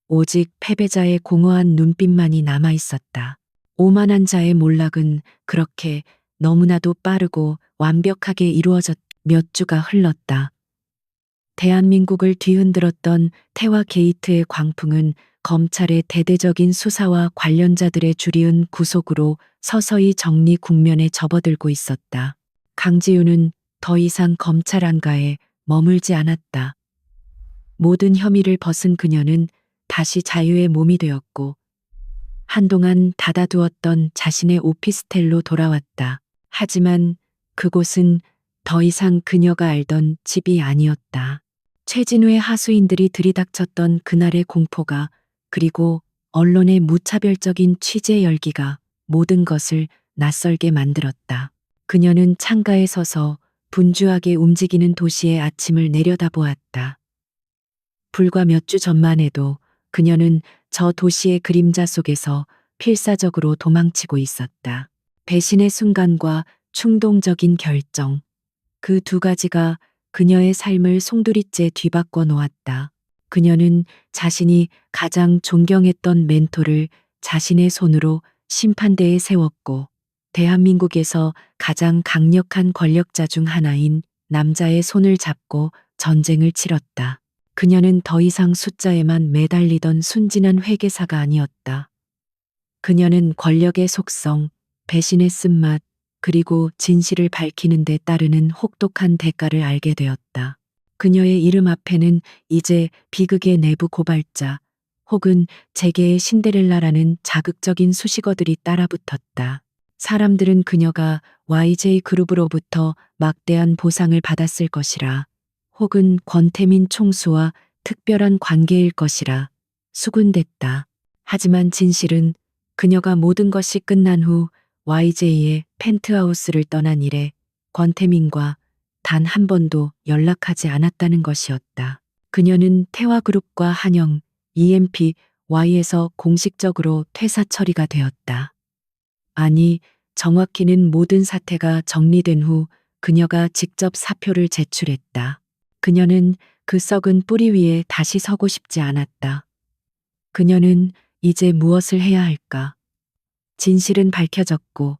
오직 패배자의 공허한 눈빛만이 남아 있었다. 오만한 자의 몰락은 그렇게 너무나도 빠르고 완벽하게 이루어졌. 몇 주가 흘렀다. 대한민국을 뒤흔들었던 태화 게이트의 광풍은 검찰의 대대적인 수사와 관련자들의 줄이은 구속으로 서서히 정리 국면에 접어들고 있었다. 강지우는 더 이상 검찰 안가에 머물지 않았다. 모든 혐의를 벗은 그녀는 다시 자유의 몸이 되었고 한동안 닫아두었던 자신의 오피스텔로 돌아왔다. 하지만 그곳은 더 이상 그녀가 알던 집이 아니었다. 최진우의 하수인들이 들이닥쳤던 그날의 공포가 그리고 언론의 무차별적인 취재 열기가 모든 것을 낯설게 만들었다. 그녀는 창가에 서서 분주하게 움직이는 도시의 아침을 내려다보았다. 불과 몇 주 전만 해도 그녀는 저 도시의 그림자 속에서 필사적으로 도망치고 있었다. 배신의 순간과 충동적인 결정. 그 두 가지가 그녀의 삶을 송두리째 뒤바꿔 놓았다. 그녀는 자신이 가장 존경했던 멘토를 자신의 손으로 심판대에 세웠고 대한민국에서 가장 강력한 권력자 중 하나인 남자의 손을 잡고 전쟁을 치렀다. 그녀는 더 이상 숫자에만 매달리던 순진한 회계사가 아니었다. 그녀는 권력의 속성, 배신의 쓴맛, 그리고 진실을 밝히는 데 따르는 혹독한 대가를 알게 되었다. 그녀의 이름 앞에는 이제 비극의 내부 고발자 혹은 재계의 신데렐라라는 자극적인 수식어들이 따라붙었다. 사람들은 그녀가 YJ그룹으로부터 막대한 보상을 받았을 것이라, 혹은 권태민 총수와 특별한 관계일 것이라 수군댔다. 하지만 진실은 그녀가 모든 것이 끝난 후 YJ의 펜트하우스를 떠난 이래 권태민과 단 한 번도 연락하지 않았다는 것이었다. 그녀는 태화그룹과 한영, EMPY에서 공식적으로 퇴사 처리가 되었다. 아니, 정확히는 모든 사태가 정리된 후 그녀가 직접 사표를 제출했다. 그녀는 그 썩은 뿌리 위에 다시 서고 싶지 않았다. 그녀는 이제 무엇을 해야 할까? 진실은 밝혀졌고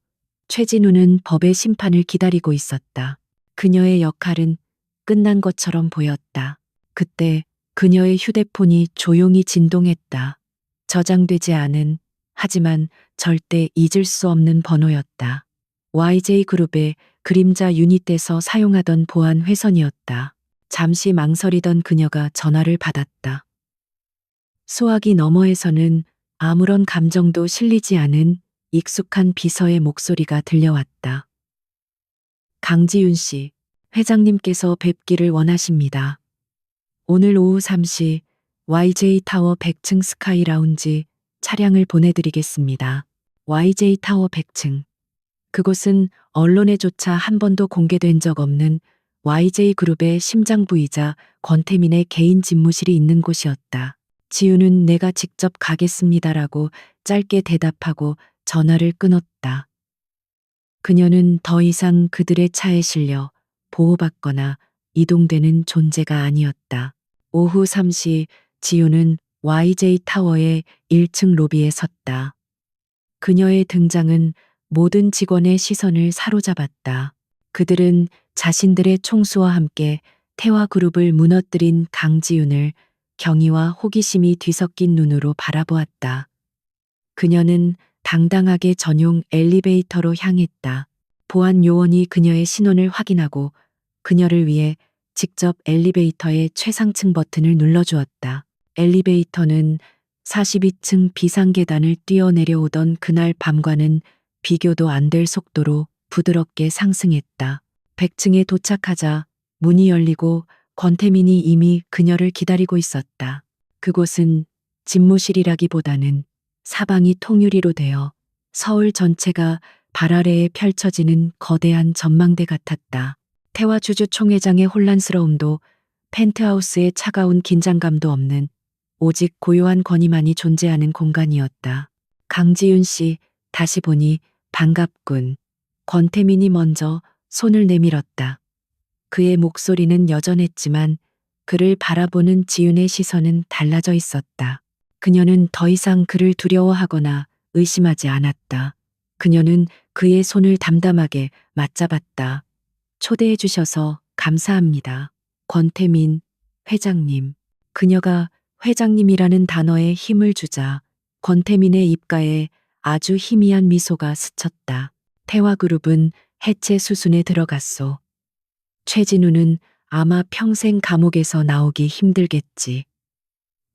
최진우는 법의 심판을 기다리고 있었다. 그녀의 역할은 끝난 것처럼 보였다. 그때 그녀의 휴대폰이 조용히 진동했다. 저장되지 않은, 하지만 절대 잊을 수 없는 번호였다. YJ그룹의 그림자 유닛에서 사용하던 보안 회선이었다. 잠시 망설이던 그녀가 전화를 받았다. 수화기 너머에서는 아무런 감정도 실리지 않은 익숙한 비서의 목소리가 들려왔다. 강지윤 씨, 회장님께서 뵙기를 원하십니다. 오늘 오후 3시 YJ타워 100층 스카이 라운지 차량을 보내드리겠습니다. YJ타워 100층. 그곳은 언론에조차 한 번도 공개된 적 없는 YJ그룹의 심장부이자 권태민의 개인 집무실이 있는 곳이었다. 지우는 내가 직접 가겠습니다라고 짧게 대답하고 전화를 끊었다. 그녀는 더 이상 그들의 차에 실려 보호받거나 이동되는 존재가 아니었다. 오후 3시 지우는 YJ타워의 1층 로비에 섰다. 그녀의 등장은 모든 직원의 시선을 사로잡았다. 그들은 자신들의 총수와 함께 태화그룹을 무너뜨린 강지윤을 경의와 호기심이 뒤섞인 눈으로 바라보았다. 그녀는 당당하게 전용 엘리베이터로 향했다. 보안 요원이 그녀의 신원을 확인하고 그녀를 위해 직접 엘리베이터의 최상층 버튼을 눌러주었다. 엘리베이터는 42층 비상계단을 뛰어내려오던 그날 밤과는 비교도 안 될 속도로 부드럽게 상승했다. 100층에 도착하자 문이 열리고 권태민이 이미 그녀를 기다리고 있었다. 그곳은 집무실이라기보다는 사방이 통유리로 되어 서울 전체가 발 아래에 펼쳐지는 거대한 전망대 같았다. 태화주주 총회장의 혼란스러움도 펜트하우스의 차가운 긴장감도 없는 오직 고요한 권위만이 존재하는 공간이었다. 강지윤 씨, 다시 보니 반갑군. 권태민이 먼저 손을 내밀었다. 그의 목소리는 여전했지만 그를 바라보는 지윤의 시선은 달라져 있었다. 그녀는 더 이상 그를 두려워하거나 의심하지 않았다. 그녀는 그의 손을 담담하게 맞잡았다. 초대해 주셔서 감사합니다. 권태민 회장님. 그녀가 회장님이라는 단어에 힘을 주자 권태민의 입가에 아주 희미한 미소가 스쳤다. 태화그룹은 해체 수순에 들어갔소. 최진우는 아마 평생 감옥에서 나오기 힘들겠지.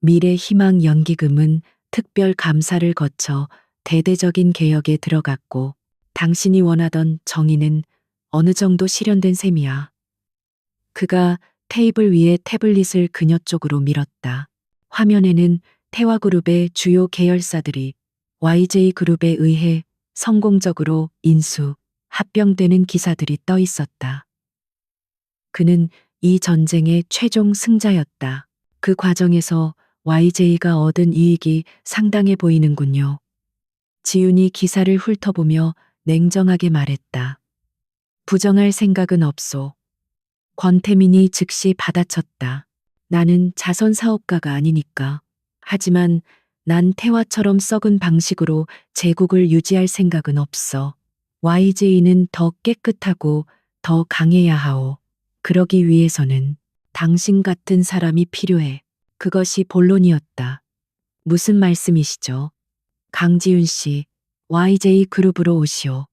미래희망연기금은 특별 감사를 거쳐 대대적인 개혁에 들어갔고 당신이 원하던 정의는 어느 정도 실현된 셈이야. 그가 테이블 위에 태블릿을 그녀 쪽으로 밀었다. 화면에는 태화그룹의 주요 계열사들이 YJ그룹에 의해 성공적으로 인수, 합병되는 기사들이 떠 있었다. 그는 이 전쟁의 최종 승자였다. 그 과정에서 YJ가 얻은 이익이 상당해 보이는군요. 지윤이 기사를 훑어보며 냉정하게 말했다. 부정할 생각은 없소. 권태민이 즉시 받아쳤다. 나는 자선 사업가가 아니니까. 하지만 난 태화처럼 썩은 방식으로 제국을 유지할 생각은 없어. YJ는 더 깨끗하고 더 강해야 하오. 그러기 위해서는 당신 같은 사람이 필요해. 그것이 본론이었다. 무슨 말씀이시죠? 강지윤 씨, YJ 그룹으로 오시오.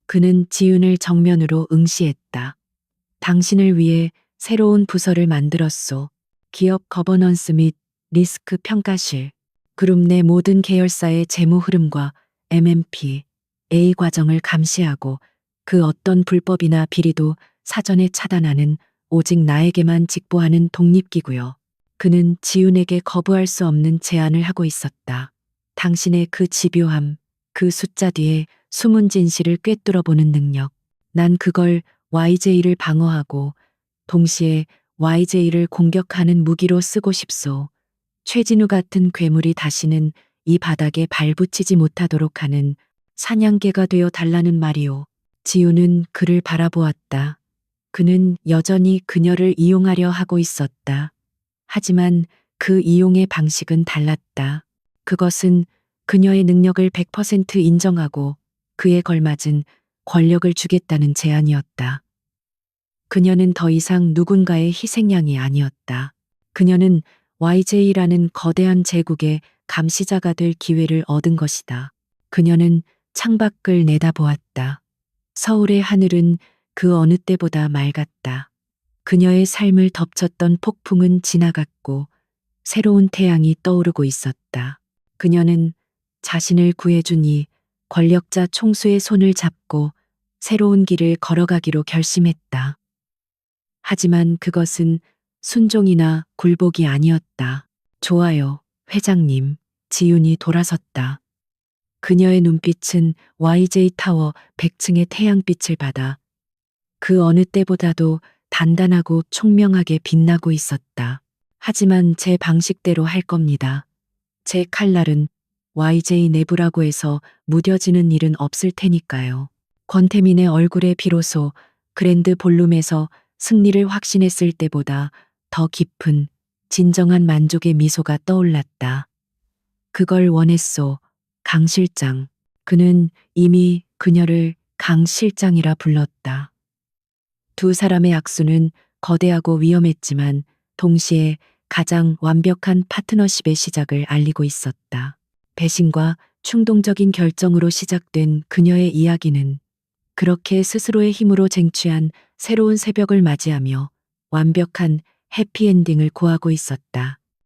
그는 지윤을 정면으로 응시했다. 당신을 위해 새로운 부서를 만들었소. 기업 거버넌스 및 리스크 평가실. 그룹 내 모든 계열사의 재무 흐름과 MMP, A 과정을 감시하고 그 어떤 불법이나 비리도 사전에 차단하는 오직 나에게만 직보하는 독립기구요. 그는 지윤에게 거부할 수 없는 제안을 하고 있었다. 당신의 그 집요함, 그 숫자 뒤에 숨은 진실을 꿰뚫어 보는 능력. 난 그걸 YJ를 방어하고 동시에 YJ를 공격하는 무기로 쓰고 싶소. 최진우 같은 괴물이 다시는 이 바닥에 발붙이지 못하도록 하는 사냥개가 되어 달라는 말이오. 지우는 그를 바라보았다. 그는 여전히 그녀를 이용하려 하고 있었다. 하지만 그 이용의 방식은 달랐다. 그것은 그녀의 능력을 100% 인정하고 그에 걸맞은 권력을 주겠다는 제안이었다. 그녀는 더 이상 누군가의 희생양이 아니었다. 그녀는 YJ라는 거대한 제국의 감시자가 될 기회를 얻은 것이다. 그녀는 창밖을 내다보았다. 서울의 하늘은 그 어느 때보다 맑았다. 그녀의 삶을 덮쳤던 폭풍은 지나갔고 새로운 태양이 떠오르고 있었다. 그녀는 자신을 구해준 이 권력자 총수의 손을 잡고 새로운 길을 걸어가기로 결심했다. 하지만 그것은 순종이나 굴복이 아니었다. 좋아요, 회장님. 지윤이 돌아섰다. 그녀의 눈빛은 YJ 타워 100층의 태양빛을 받아 그 어느 때보다도 단단하고 총명하게 빛나고 있었다. 하지만 제 방식대로 할 겁니다. 제 칼날은 YJ 내부라고 해서 무뎌지는 일은 없을 테니까요. 권태민의 얼굴에 비로소 그랜드 볼룸에서 승리를 확신했을 때보다 더 깊은 진정한 만족의 미소가 떠올랐다. 그걸 원했소, 강 실장. 그는 이미 그녀를 강 실장이라 불렀다. 두 사람의 악수는 거대하고 위험했지만 동시에 가장 완벽한 파트너십의 시작을 알리고 있었다. 배신과 충동적인 결정으로 시작된 그녀의 이야기는 그렇게 스스로의 힘으로 쟁취한 새로운 새벽을 맞이하며 완벽한 해피엔딩을 고하고 있었다.